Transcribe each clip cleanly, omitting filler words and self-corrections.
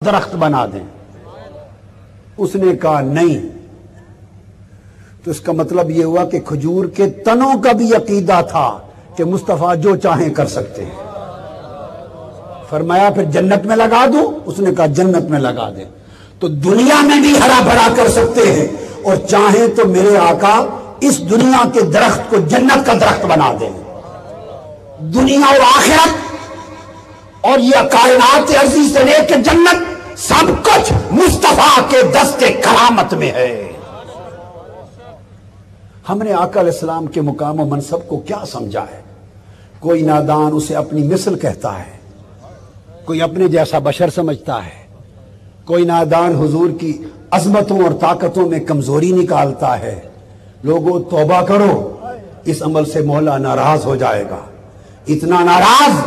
درخت بنا دیں. اس نے کہا نہیں. تو اس کا مطلب یہ ہوا کہ کھجور کے تنوں کا بھی عقیدہ تھا کہ مصطفیٰ جو چاہیں کر سکتے ہیں. فرمایا پھر جنت میں لگا دوں؟ اس نے کہا جنت میں لگا دیں. تو دنیا میں بھی ہرا بھرا کر سکتے ہیں اور چاہیں تو میرے آقا اس دنیا کے درخت کو جنت کا درخت بنا دیں. دنیا اور آخرت اور یہ کائنات عرضی سے لے کے جنت سب کچھ مصطفیٰ کے دست کرامت میں ہے. ہم نے آقا علیہ السلام کے مقام و منصب کو کیا سمجھا ہے؟ کوئی نادان اسے اپنی مثل کہتا ہے، کوئی اپنے جیسا بشر سمجھتا ہے، کوئی نادان حضور کی عظمتوں اور طاقتوں میں کمزوری نکالتا ہے. لوگوں توبہ کرو، اس عمل سے مولا ناراض ہو جائے گا. اتنا ناراض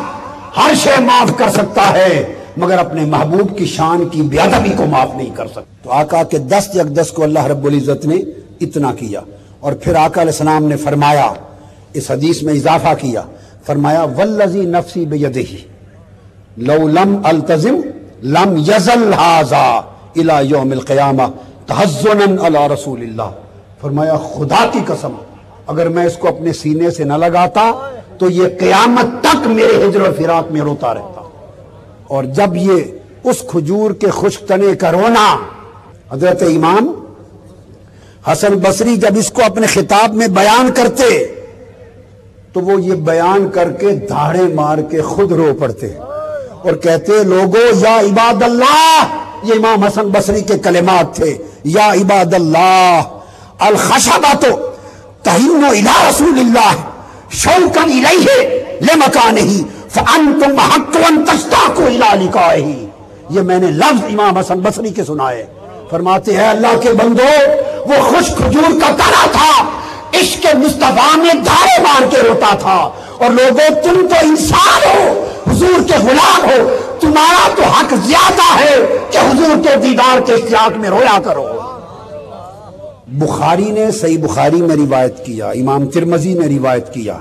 ہر شے معاف کر سکتا ہے مگر اپنے محبوب کی شان کی بے ادبی کو معاف نہیں کر سکتا. تو آقا کے دست اقدس کو اللہ رب العزت نے اتنا کیا. اور پھر آقا علیہ السلام نے فرمایا، اس حدیث میں اضافہ کیا، فرمایا والذی نفسی بیدہ لو لم التزم لم یزل ھذا الی یوم القیامہ تحزنا علی رسول اللہ. فرمایا خدا کی قسم اگر میں اس کو اپنے سینے سے نہ لگاتا تو یہ قیامت تک میرے ہجر و فراق میں روتا رہتا. اور جب یہ اس کھجور کے خشک تنے کا رونا، حضرت امام حسن بصری جب اس کو اپنے خطاب میں بیان کرتے تو وہ یہ بیان کر کے دھاڑے مار کے خود رو پڑتے اور کہتے لوگو یا عباد اللہ. یہ امام حسن بصری کے کلمات تھے، یا عباد اللہ الخشبۃ تہن الی رسول اللہ شوقا الیہ لمکانہ فانتم حق ان تشتاقوا الی لقائہ. یہ میں نے لفظ امام حسن بصری کے سنائے. فرماتے ہیں اللہ کے بندو وہ خوش کھجور کا تنا تھا، عشق مصطفیٰ میں دھاڑے مار کے روتا تھا. اور لوگوں تم تو انسان ہو، حضور کے غلام ہو، تمہارا تو حق زیادہ ہے کہ حضور کے دیدار کے اشتیاق میں رویا کرو. بخاری نے صحیح بخاری میں روایت کیا، امام ترمذی نے روایت کیا.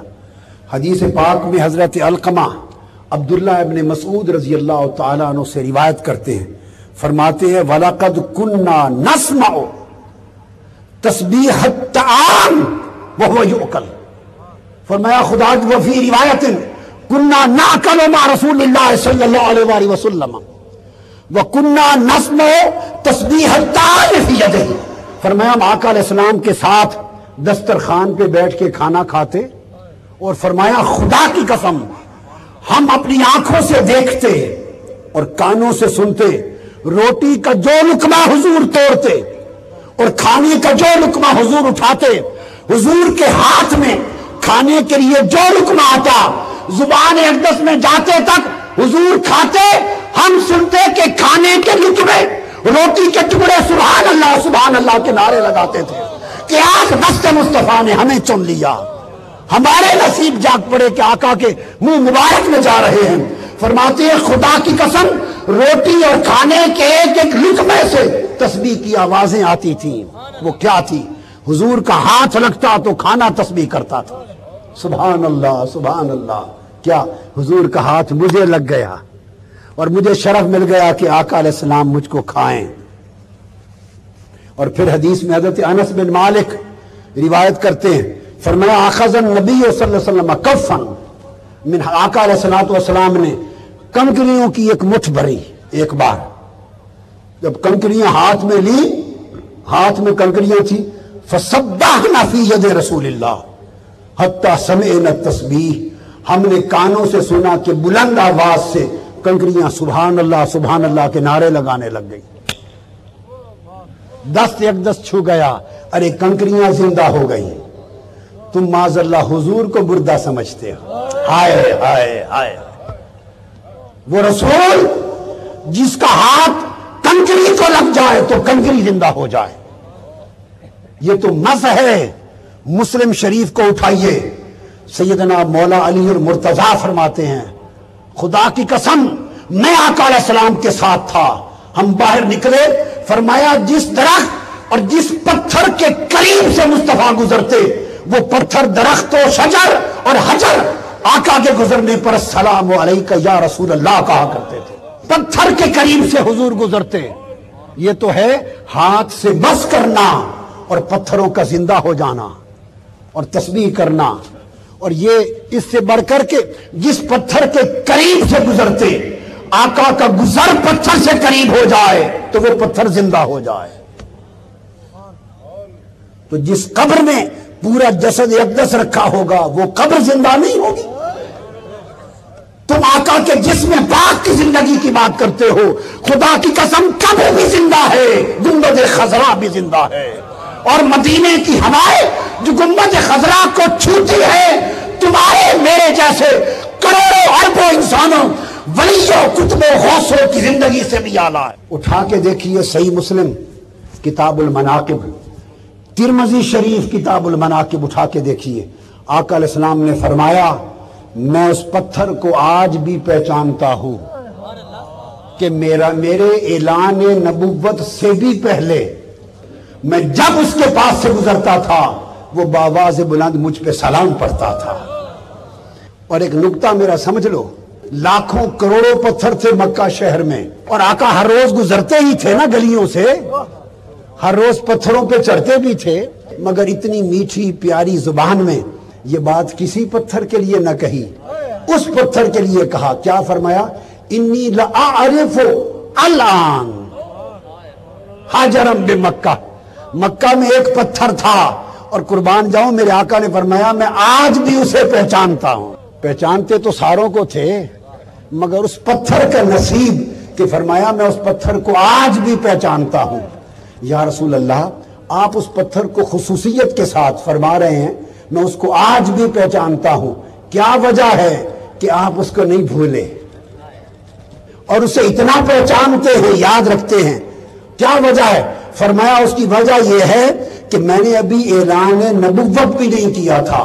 حدیث پاک میں حضرت علقمہ عبداللہ ابن مسعود رضی اللہ تعالیٰ عنہ سے روایت کرتے ہیں. فرماتے ہیں وَلَقَدْ كُنَّا نَسْمَعُ تسبیح الطعام وهو يؤكل. فرمایا خدا کی وفی روایت كُنَّا نَأْكُلُ مع رسول اللہ صلی اللہ علیہ وآلہ وسلم وَكُنَّا نَسْمَعُ تسبیح الطعام فی یدہ. فرمایا ہم آقا علیہ السلام کے ساتھ دسترخوان پہ بیٹھ کے کھانا کھاتے اور فرمایا خدا کی قسم ہم اپنی آنکھوں سے دیکھتے اور کانوں سے سنتے روٹی کا جو لقمہ حضور توڑتے اور کھانے کا جو لقمہ حضور اٹھاتے، حضور کے ہاتھ میں کھانے کے لیے جو لقمہ آتا زبان اقدس میں جاتے تک حضور کھاتے، ہم سنتے کہ کھانے کے لقمے روٹی کے ٹکڑے سبحان اللہ کے نعرے لگاتے تھے کہ آج دست مصطفیٰ نے ہمیں چن لیا. ہمارے نصیب جاگ پڑے کہ آقا کے منہ مبارک میں جا رہے ہیں. فرماتے ہیں خدا کی قسم روٹی اور کھانے کے ایک ایک لقمے سے تسبیح کی آوازیں آتی تھیں. وہ کیا تھی؟ حضور کا ہاتھ لگتا تو کھانا تسبیح کرتا تھا. سبحان اللہ سبحان اللہ. کیا حضور کا ہاتھ مجھے لگ گیا اور مجھے شرف مل گیا کہ آقا علیہ السلام مجھ کو کھائیں. اور پھر حدیث میں حضرت انس بن مالک روایت کرتے ہیں، فرمایا اخذ النبی صلی اللہ علیہ وسلم کفا من، آقا علیہ السلام نے کنکریوں کی ایک مٹھ بھری. ایک بار جب کنکریاں ہاتھ میں لی، ہاتھ میں کنکریاں تھی، فسبحنا فی ید رسول اللہ حتی سمعنا التسبیح. ہم نے کانوں سے سنا کہ بلند آواز سے کنکریاں سبحان اللہ کے نعرے لگانے لگ گئی. دست اقدس چھو گیا، ارے کنکریاں زندہ ہو گئی. تم معاذ اللہ حضور کو مردہ سمجھتے ہو. ہائے ہائے ہائے. وہ رسول جس کا ہاتھ کنکری کو لگ جائے تو کنکری زندہ ہو جائے. یہ تو مزہ ہے. مسلم شریف کو اٹھائیے، سیدنا مولا علی المرتضیٰ فرماتے ہیں خدا کی قسم میں آقا علیہ السلام کے ساتھ تھا. ہم باہر نکلے، فرمایا جس درخت اور جس پتھر کے قریب سے مصطفیٰ گزرتے وہ پتھر درخت و شجر اور حجر آقا کے گزرنے پر السلام علیکہ یا رسول اللہ کہا کرتے تھے. پتھر کے قریب سے حضور گزرتے. یہ تو ہے ہاتھ سے بس کرنا اور پتھروں کا زندہ ہو جانا اور تسبیح کرنا. اور یہ اس سے بڑھ کر کے جس پتھر کے قریب سے گزرتے آقا کا گزر پتھر سے قریب ہو جائے تو وہ پتھر زندہ ہو جائے. تو جس قبر میں پورا جسد اقدس رکھا ہوگا وہ قبر زندہ نہیں ہوگی. تم آقا کے جسم پاک کی زندگی کی بات کرتے ہو. خدا کی قسم قبر بھی زندہ ہے, گنبد خضرا بھی زندہ ہے, اور مدینے کی ہوائیں جو گنبد خضرا کو چھوتی ہے تمہارے میرے جیسے کروڑوں اربوں انسانوں ولیوں کتبوں غوثوں کی زندگی سے بھی اعلیٰ ہے. اٹھا کے دیکھیے صحیح مسلم کتاب المناقب, ترمذی شریف کتاب المناقب اٹھا کے دیکھیے. آقا علیہ السلام نے فرمایا میں اس پتھر کو آج بھی پہچانتا ہوں کہ میرے اعلان نبوت سے بھی پہلے میں جب اس کے پاس سے گزرتا تھا وہ بآواز بلند مجھ پہ سلام پڑھتا تھا. اور ایک نکتہ میرا سمجھ لو, لاکھوں کروڑوں پتھر تھے مکہ شہر میں اور آقا ہر روز گزرتے ہی تھے نا گلیوں سے, ہر روز پتھروں پہ چڑھتے بھی تھے, مگر اتنی میٹھی پیاری زبان میں یہ بات کسی پتھر کے لیے نہ کہی, اس پتھر کے لیے کہا. کیا فرمایا؟ انی لأعرف الآن حجرم بمکہ. مکہ میں ایک پتھر تھا اور قربان جاؤں میرے آقا نے فرمایا میں آج بھی اسے پہچانتا ہوں. پہچانتے تو ساروں کو تھے مگر اس پتھر کا نصیب کہ فرمایا میں اس پتھر کو آج بھی پہچانتا ہوں. یا رسول اللہ آپ اس پتھر کو خصوصیت کے ساتھ فرما رہے ہیں میں اس کو آج بھی پہچانتا ہوں, کیا وجہ ہے کہ آپ اس کو نہیں بھولے اور اسے اتنا پہچانتے ہیں, یاد رکھتے ہیں؟ کیا وجہ ہے؟ فرمایا اس کی وجہ یہ ہے کہ میں نے ابھی اعلان نبوت بھی نہیں کیا تھا,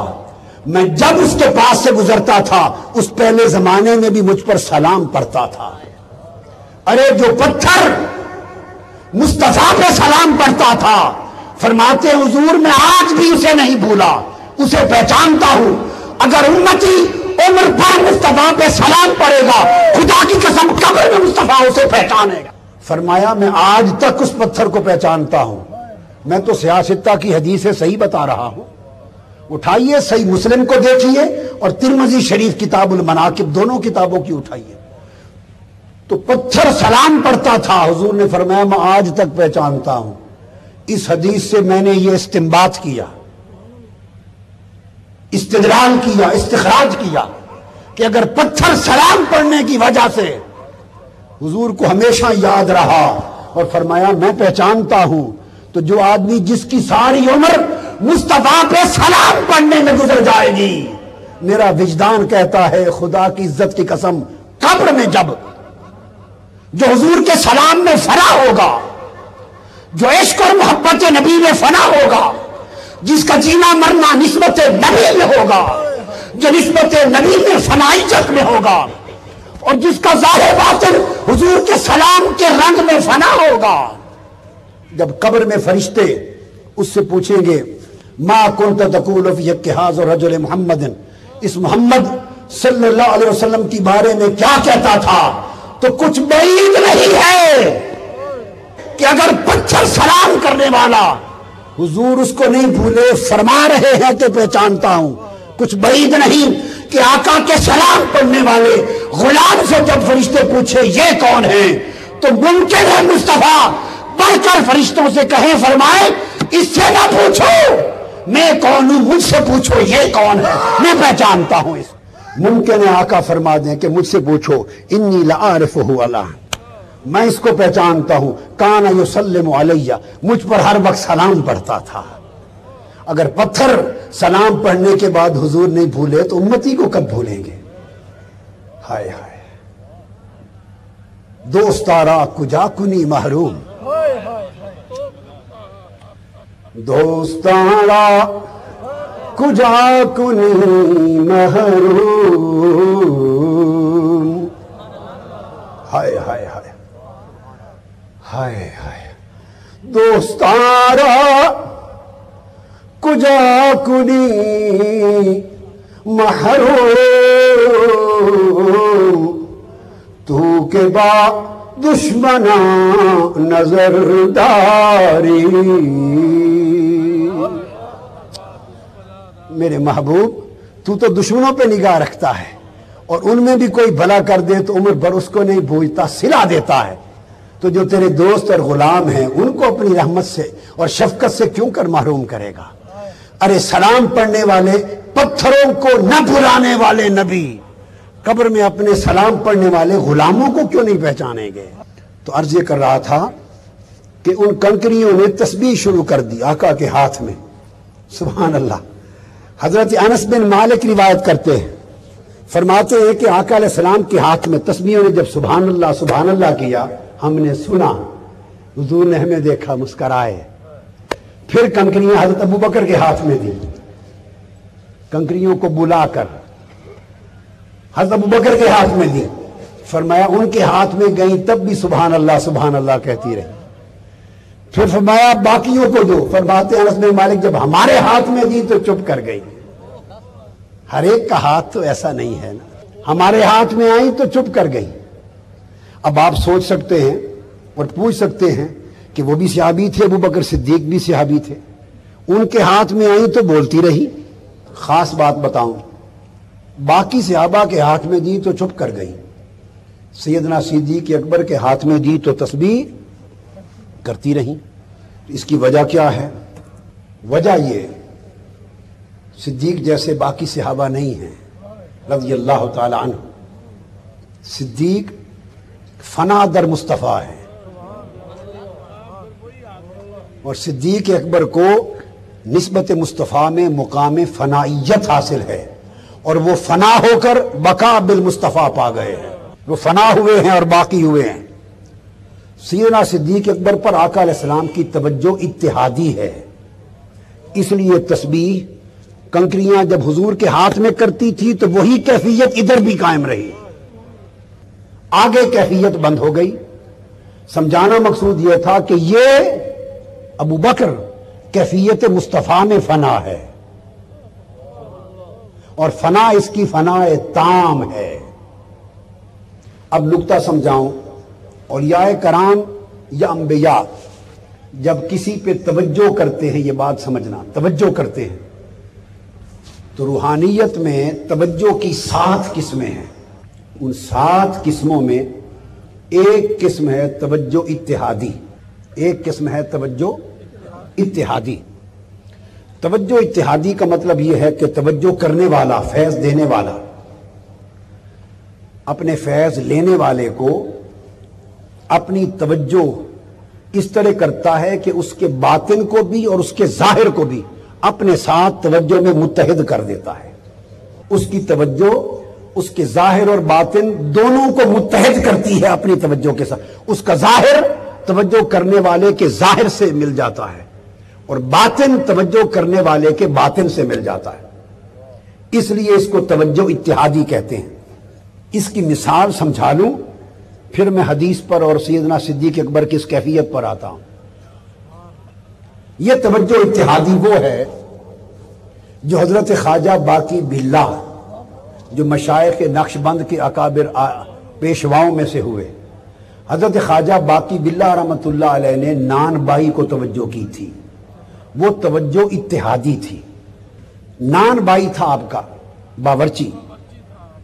میں جب اس کے پاس سے گزرتا تھا اس پہلے زمانے میں بھی مجھ پر سلام پڑھتا تھا. ارے جو پتھر مصطفیٰ پہ سلام پڑھتا تھا فرماتے حضور میں آج بھی اسے نہیں بھولا, اسے پہچانتا ہوں. اگر امتی عمر پر مصطفیٰ پہ سلام پڑے گا خدا کی قسم قبر میں مصطفیٰ اسے پہچانے گا. فرمایا میں آج تک اس پتھر کو پہچانتا ہوں. میں تو سیاستہ کی حدیث صحیح بتا رہا ہوں. اٹھائیے صحیح مسلم کو دیکھیے اور ترمذی شریف کتاب المناقب, دونوں کتابوں کی اٹھائیے. تو پتھر سلام پڑھتا تھا, حضور نے فرمایا میں آج تک پہچانتا ہوں. اس حدیث سے میں نے یہ استنباط کیا, استدلال کیا, استخراج کیا کہ اگر پتھر سلام پڑھنے کی وجہ سے حضور کو ہمیشہ یاد رہا اور فرمایا میں پہچانتا ہوں, تو جو آدمی جس کی ساری عمر مصطفیٰ پہ سلام پڑھنے میں گزر جائے گی, میرا وجدان کہتا ہے خدا کی عزت کی قسم قبر میں جب جو حضور کے سلام میں فنا ہوگا, جو عشق اور محبت نبی میں فنا ہوگا, جس کا جینا مرنا نسبت نبی میں ہوگا, جو نسبت نبی میں فنائیت میں ہوگا, اور جس کا ظاہر باطن حضور کے سلام کے رنگ میں فنا ہوگا, جب قبر میں فرشتے اس سے پوچھیں گے ما کنت تقول فی اتخاذ رجل محمد, اس محمد صلی اللہ علیہ وسلم کی بارے میں کیا کہتا تھا, تو کچھ بعید نہیں ہے کہ اگر پتھر سلام کرنے والا حضور اس کو نہیں بھولے, فرما رہے ہیں کہ پہچانتا ہوں, کچھ بعید نہیں کہ آقا کے سلام پڑھنے والے غلام سے جب فرشتے پوچھے یہ کون ہے تو ممکن ہے مصطفیٰ بڑھ کر فرشتوں سے کہیں فرمائے اس سے نہ پوچھو میں کون ہوں, مجھ سے پوچھو یہ کون ہے, میں پہچانتا ہوں. اس ممکن ہے آقا فرما دیں کہ مجھ سے پوچھو انی لعارفہ الآن, میں اس کو پہچانتا ہوں, کان یسلم علیہ, مجھ پر ہر وقت سلام پڑھتا تھا. اگر پتھر سلام پڑھنے کے بعد حضور نہیں بھولے تو امتی کو کب بھولیں گے؟ ہائے ہائے دوستارا کجا کنی محروم, دوستارا کجا کنی محروم. ہائے ہائے ہائے ہائے ہائے دوستارا کجا کنی محروم, تو کے با دشمنا نظرداری. میرے محبوب تو دشمنوں پہ نگاہ رکھتا ہے اور ان میں بھی کوئی بھلا کر دے تو عمر بھر اس کو نہیں بھولتا، صلہ دیتا ہے. تو جو تیرے دوست اور غلام ہیں ان کو اپنی رحمت سے اور شفقت سے کیوں کر محروم کرے گا؟ ارے سلام پڑھنے والے، پتھروں کو نہ بھلانے والے نبی قبر میں اپنے سلام پڑھنے والے غلاموں کو کیوں نہیں پہچانیں گے؟ تو عرض یہ کر رہا تھا کہ ان کنکریوں نے تسبیح شروع کر دی آقا کے ہاتھ میں. سبحان اللہ. حضرت انس بن مالک روایت کرتے ہیں، فرماتے ہیں کہ آقا علیہ السلام کے ہاتھ میں تسبیحوں نے جب سبحان اللہ کیا، ہم نے سنا، حضور نے ہمیں دیکھا، مسکرائے. پھر کنکریاں حضرت ابو بکر کے ہاتھ میں دی، کنکریوں کو بلا کر حضرت ابو بکر کے ہاتھ میں دی. فرمایا ان کے ہاتھ میں گئیں تب بھی سبحان اللہ کہتی رہی. پھر فرمایا باقیوں کو دو. فرماتے انس بن مالک جب ہمارے ہاتھ میں دی تو چپ کر گئی. ہر ایک کا ہاتھ تو ایسا نہیں ہے نا، ہمارے ہاتھ میں آئی تو چپ کر گئی. اب آپ سوچ سکتے ہیں اور پوچھ سکتے ہیں کہ وہ بھی صحابی تھے، ابو بکر صدیق بھی صحابی تھے، ان کے ہاتھ میں آئی تو بولتی رہی. خاص بات بتاؤں، باقی صحابہ کے ہاتھ میں دی تو چپ کر گئی، سیدنا صدیق اکبر کے ہاتھ میں دی تو تسبیح کرتی رہی. اس کی وجہ کیا ہے؟ وجہ یہ صدیق جیسے باقی صحابہ نہیں ہیں رضی اللہ تعالی عنہ. صدیق فنا در مصطفیٰ ہے اور صدیق اکبر کو نسبت مصطفیٰ میں مقام فنائیت حاصل ہے اور وہ فنا ہو کر بقا بالمصطفیٰ پا گئے ہیں. وہ فنا ہوئے ہیں اور باقی ہوئے ہیں. سیدنا صدیق اکبر پر آقا علیہ السلام کی توجہ اتحادی ہے، اس لیے تسبیح کنکریاں جب حضور کے ہاتھ میں کرتی تھی تو وہی کیفیت ادھر بھی قائم رہی. آگے کیفیت بند ہو گئی. سمجھانا مقصود یہ تھا کہ یہ ابو بکر کیفیت مصطفیٰ میں فنا ہے اور فنا اس کی فنا تام ہے. اب نقطہ سمجھاؤں، اولیاء کرام یا انبیاء جب کسی پہ توجہ کرتے ہیں، یہ بات سمجھنا، توجہ کرتے ہیں تو روحانیت میں توجہ کی 7 قسمیں ہیں. ان 7 قسموں میں ایک قسم ہے توجہ اتحادی. ایک قسم ہے توجہ اتحادی. توجہ اتحادی کا مطلب یہ ہے کہ توجہ کرنے والا، فیض دینے والا اپنے فیض لینے والے کو اپنی توجہ اس طرح کرتا ہے کہ اس کے باطن کو بھی اور اس کے ظاہر کو بھی اپنے ساتھ توجہ میں متحد کر دیتا ہے. اس کی توجہ اس کے ظاہر اور باطن دونوں کو متحد کرتی ہے اپنی توجہ کے ساتھ. اس کا ظاہر توجہ کرنے والے کے ظاہر سے مل جاتا ہے اور باطن توجہ کرنے والے کے باطن سے مل جاتا ہے. اس لیے اس کو توجہ اتحادی کہتے ہیں. اس کی مثال سمجھا لوں پھر میں حدیث پر اور سیدنا صدیق اکبر کی اس کیفیت پر آتا ہوں. یہ توجہ اتحادی وہ ہے جو حضرت خواجہ باقی باللہ، جو مشائخ نقش بند کے اکابر پیشواؤں میں سے ہوئے، حضرت خواجہ باقی باللہ رحمۃ اللہ علیہ نے نان بائی کو توجہ کی تھی. وہ توجہ اتحادی تھی. نان بائی تھا آپ کا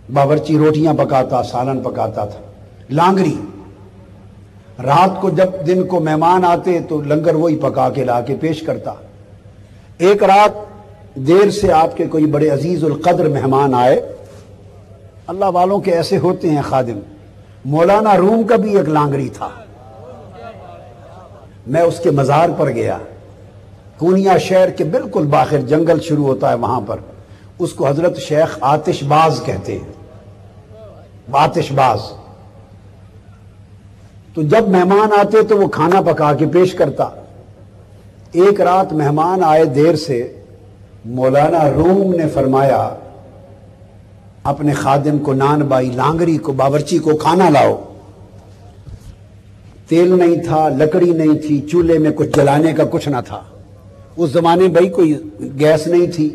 باورچی روٹیاں پکاتا، سالن پکاتا تھا. لانگری، رات کو جب دن کو مہمان آتے تو لنگر وہی پکا کے لا کے پیش کرتا. ایک رات دیر سے آپ کے کوئی بڑے عزیز القدر مہمان آئے. اللہ والوں کے ایسے ہوتے ہیں خادم. مولانا روم کا بھی ایک لانگری تھا. میں اس کے مزار پر گیا. کونیا شہر کے بالکل باہر جنگل شروع ہوتا ہے وہاں پر. اس کو حضرت شیخ آتش باز کہتے ہیں. آتش باز. تو جب مہمان آتے تو وہ کھانا پکا کے پیش کرتا. ایک رات مہمان آئے دیر سے. مولانا روم نے فرمایا اپنے خادم کو، نان بائی لانگری کو، باورچی کو کھانا لاؤ. تیل نہیں تھا، لکڑی نہیں تھی، چولہے میں کچھ جلانے کا کچھ نہ تھا. اس زمانے بھائی کوئی گیس نہیں تھی.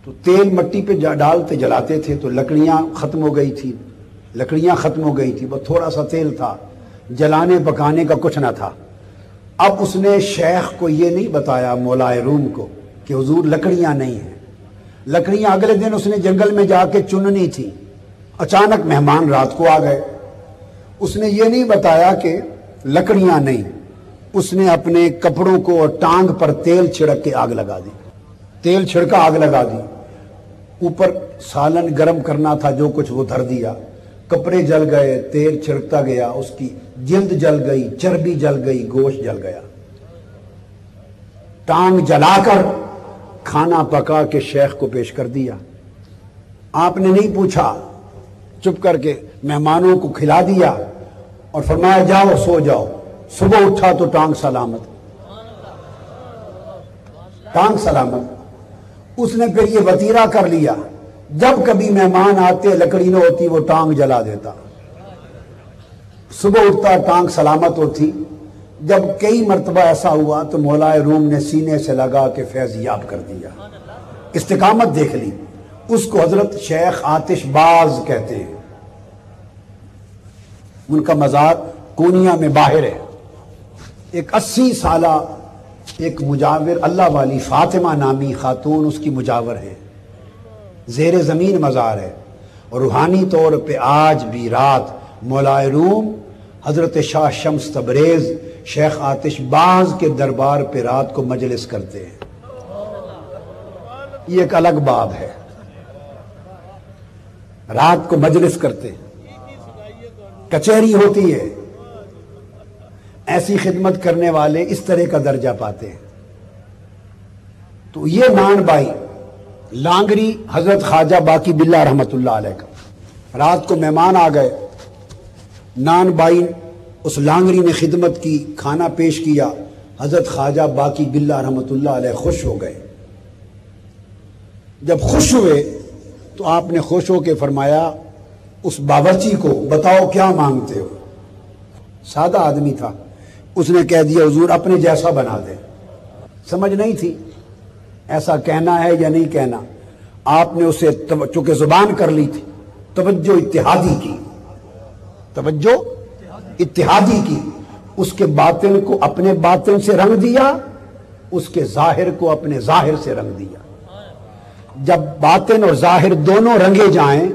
تو تیل مٹی پہ ڈالتے جلاتے تھے تو لکڑیاں ختم ہو گئی تھی، وہ تھوڑا سا تیل تھا، جلانے پکانے کا کچھ نہ تھا۔ اب اس نے شیخ کو یہ نہیں بتایا مولائے روم کو کہ حضور لکڑیاں نہیں ہیں، لکڑیاں اگلے دن اس نے جنگل میں جا کے چننی تھی، اچانک مہمان رات کو آ گئے، اس نے یہ نہیں بتایا کہ لکڑیاں نہیں، اس نے اپنے کپڑوں کو اور ٹانگ پر تیل چھڑک کے آگ لگا دی، تیل چھڑکا آگ لگا دی، اوپر سالن گرم کرنا تھا جو کچھ وہ دھر دیا، کپڑے جل گئے، تیل چھڑکتا گیا، اس کی جلد جل گئی، چربی جل گئی، گوشت جل گیا، ٹانگ جلا کر کھانا پکا کے شیخ کو پیش کر دیا۔ آپ نے نہیں پوچھا، چپ کر کے مہمانوں کو کھلا دیا اور فرمایا جاؤ سو جاؤ۔ صبح اٹھا تو ٹانگ سلامت، ٹانگ سلامت۔ اس نے پھر یہ وطیرہ کر لیا، جب کبھی مہمان آتے لکڑی نہ ہوتی وہ ٹانگ جلا دیتا، صبح اٹھتا ٹانگ سلامت ہوتی۔ جب کئی مرتبہ ایسا ہوا تو مولائے روم نے سینے سے لگا کے فیض یاب کر دیا، استقامت دیکھ لی۔ اس کو حضرت شیخ آتش باز کہتے ہیں، ان کا مزار کونیا میں باہر ہے۔ ایک 80 سالہ ایک مجاور اللہ والی فاطمہ نامی خاتون اس کی مجاور ہے، زیر زمین مزار ہے، اور روحانی طور پہ آج بھی رات مولائے روم حضرت شاہ شمس تبریز شیخ آتش باز کے دربار پہ رات کو مجلس کرتے ہیں۔ یہ ایک الگ باب ہے، رات کو مجلس کرتے ہیں، کچہری ہوتی ہے، ایسی خدمت کرنے والے اس طرح کا درجہ پاتے ہیں۔ تو یہ نان بائی لانگری حضرت خواجہ باقی باللہ رحمت اللہ علیہ کا، رات کو مہمان آ گئے، نان بائی اس لانگری نے خدمت کی، کھانا پیش کیا، حضرت خواجہ باقی باللہ رحمت اللہ علیہ خوش ہو گئے۔ جب خوش ہوئے تو آپ نے خوش ہو کے فرمایا اس باورچی کو بتاؤ کیا مانگتے ہو؟ سادہ آدمی تھا، اس نے کہہ دیا حضور اپنے جیسا بنا دے۔ سمجھ نہیں تھی ایسا کہنا ہے یا نہیں کہنا، آپ نے اسے چونکہ زبان کر لی تھی، توجہ اتحادی کی، توجہ اتحادی کی، اس کے باطن کو اپنے باطن سے رنگ دیا، اس کے ظاہر کو اپنے ظاہر سے رنگ دیا۔ جب باطن اور ظاہر دونوں رنگے جائیں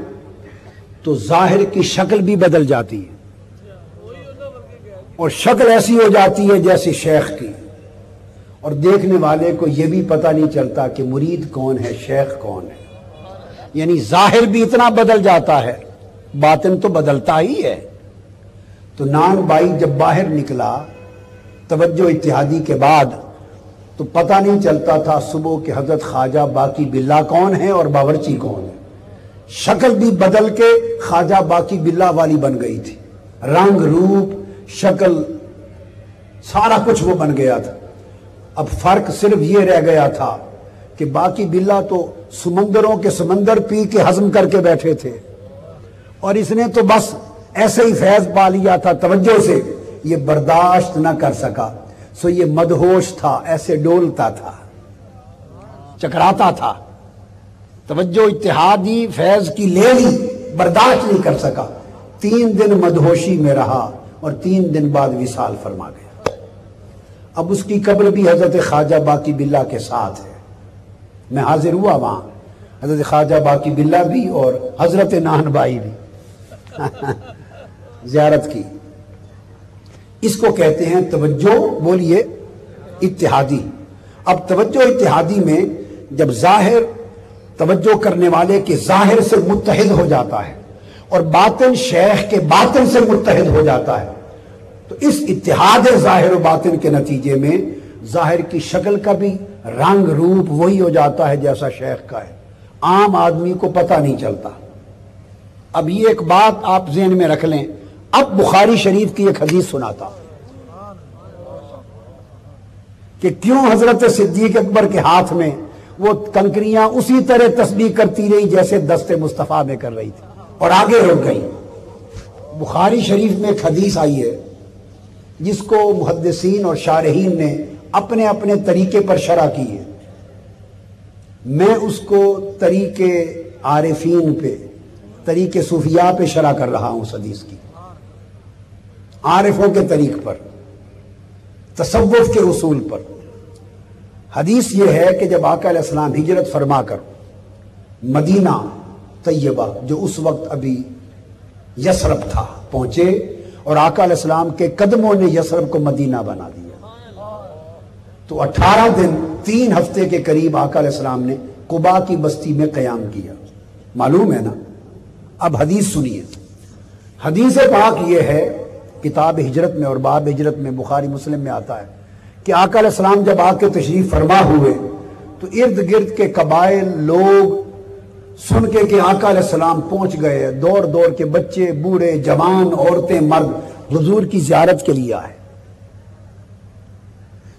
تو ظاہر کی شکل بھی بدل جاتی ہے، اور شکل ایسی ہو جاتی ہے جیسے شیخ کی، اور دیکھنے والے کو یہ بھی پتہ نہیں چلتا کہ مرید کون ہے، شیخ کون ہے۔ یعنی ظاہر بھی اتنا بدل جاتا ہے، باطن تو بدلتا ہی ہے۔ تو نان بائی جب باہر نکلا توجہ اتحادی کے بعد تو پتہ نہیں چلتا تھا صبح کہ حضرت خواجہ باقی باللہ کون ہے اور باورچی کون ہے۔ شکل بھی بدل کے خواجہ باقی باللہ والی بن گئی تھی، رنگ روپ شکل سارا کچھ وہ بن گیا تھا۔ اب فرق صرف یہ رہ گیا تھا کہ باقی باللہ تو سمندروں کے سمندر پی کے ہضم کر کے بیٹھے تھے، اور اس نے تو بس ایسے ہی فیض پا لیا تھا توجہ سے، یہ برداشت نہ کر سکا، سو یہ مدہوش تھا، ایسے ڈولتا تھا، چکراتا تھا، توجہ اتحادی فیض کی لے لی، برداشت نہیں کر سکا، 3 دن مدہوشی میں رہا اور 3 دن بعد وصال فرما گیا۔ اب اس کی قبر بھی حضرت خواجہ باقی باللہ کے ساتھ ہے، میں حاضر ہوا وہاں، حضرت خواجہ باقی باللہ بھی اور حضرت نان بائی بھی زیارت کی۔ اس کو کہتے ہیں توجہ، بولیے، اتحادی۔ اب توجہ اتحادی میں جب ظاہر توجہ کرنے والے کے ظاہر سے متحد ہو جاتا ہے اور باطن شیخ کے باطن سے متحد ہو جاتا ہے، تو اس اتحاد ظاہر و باطن کے نتیجے میں ظاہر کی شکل کا بھی رنگ روپ وہی ہو جاتا ہے جیسا شیخ کا ہے، عام آدمی کو پتہ نہیں چلتا۔ اب یہ ایک بات آپ ذہن میں رکھ لیں، اب بخاری شریف کی ایک حدیث سناتا کہ کیوں حضرت صدیق اکبر کے ہاتھ میں وہ کنکریاں اسی طرح تسبیح کرتی رہی جیسے دست مصطفیٰ میں کر رہی تھی اور آگے رک گئی۔ بخاری شریف میں ایک حدیث آئی ہے جس کو محدثین اور شارحین نے اپنے اپنے طریقے پر شرح کی ہے۔ میں اس کو طریق عارفین پہ، طریق صوفیاء پہ شرح کر رہا ہوں اس حدیث کی، عارفوں کے طریق پر، تصوف کے اصول پر۔ حدیث یہ ہے کہ جب آقا علیہ السلام ہجرت فرما کر مدینہ طیبہ، جو اس وقت ابھی یثرب تھا، پہنچے، اور آقا علیہ السلام کے قدموں نے یثرب کو مدینہ بنا دیا، تو 18 دن 3 ہفتے کے قریب آقا علیہ السلام نے قباء کی بستی میں قیام کیا۔ معلوم ہے نا؟ اب حدیث سنیے۔ حدیث پاک یہ ہے، کتاب ہجرت میں اور باب ہجرت میں، بخاری مسلم میں آتا ہے کہ آقا علیہ السلام جب آ کے تشریف فرما ہوئے تو ارد گرد کے قبائل لوگ سن کے کہ آقا علیہ السلام پہنچ گئے، دوڑ دوڑ کے بچے، بوڑھے، جوان، عورتیں، مرد حضور کی زیارت کے لیے آئے۔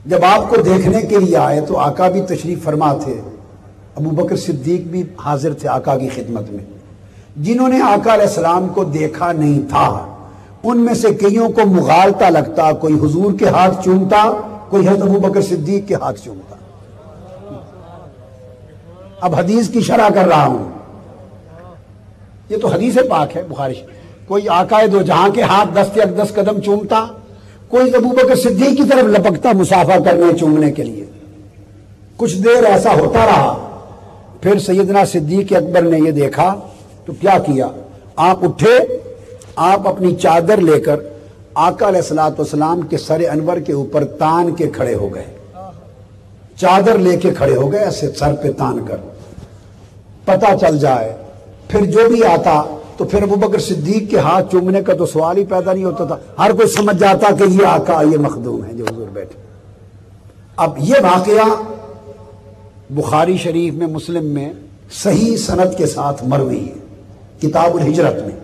جب آپ کو دیکھنے کے لیے آئے تو آقا بھی تشریف فرما تھے، ابو بکر صدیق بھی حاضر تھے آقا کی خدمت میں۔ جنہوں نے آقا علیہ السلام کو دیکھا نہیں تھا ان میں سے کئیوں کو مغالطہ لگتا، کوئی حضور کے ہاتھ چومتا، کوئی حضرت ابو بکر صدیق کے ہاتھ چومتا۔ اب حدیث کی شرح کر رہا ہوں، یہ تو حدیث پاک ہے بخاری۔ کوئی آقا دو جہاں کے ہاتھ دست اقدس قدم چومتا، کوئی ابو بکر صدیق کی طرف لپکتا مصافحہ کرنے چومنے کے لیے۔ کچھ دیر ایسا ہوتا رہا، پھر سیدنا صدیق اکبر نے یہ دیکھا تو کیا کیا، آپ اٹھے، آپ اپنی چادر لے کر آقا علیہ السلام کے سر انور کے اوپر تان کے کھڑے ہو گئے، چادر لے کے کھڑے ہو گئے ایسے سر پہ تان کر، پتہ چل جائے۔ پھر جو بھی آتا تو پھر ابو بکر صدیق کے ہاتھ چومنے کا تو سوال ہی پیدا نہیں ہوتا تھا، ہر کوئی سمجھ جاتا کہ یہ آقا، یہ مخدوم ہے جو حضور بیٹھے۔ اب یہ واقعہ بخاری شریف میں، مسلم میں صحیح سند کے ساتھ مروی ہے، کتاب الہجرت میں۔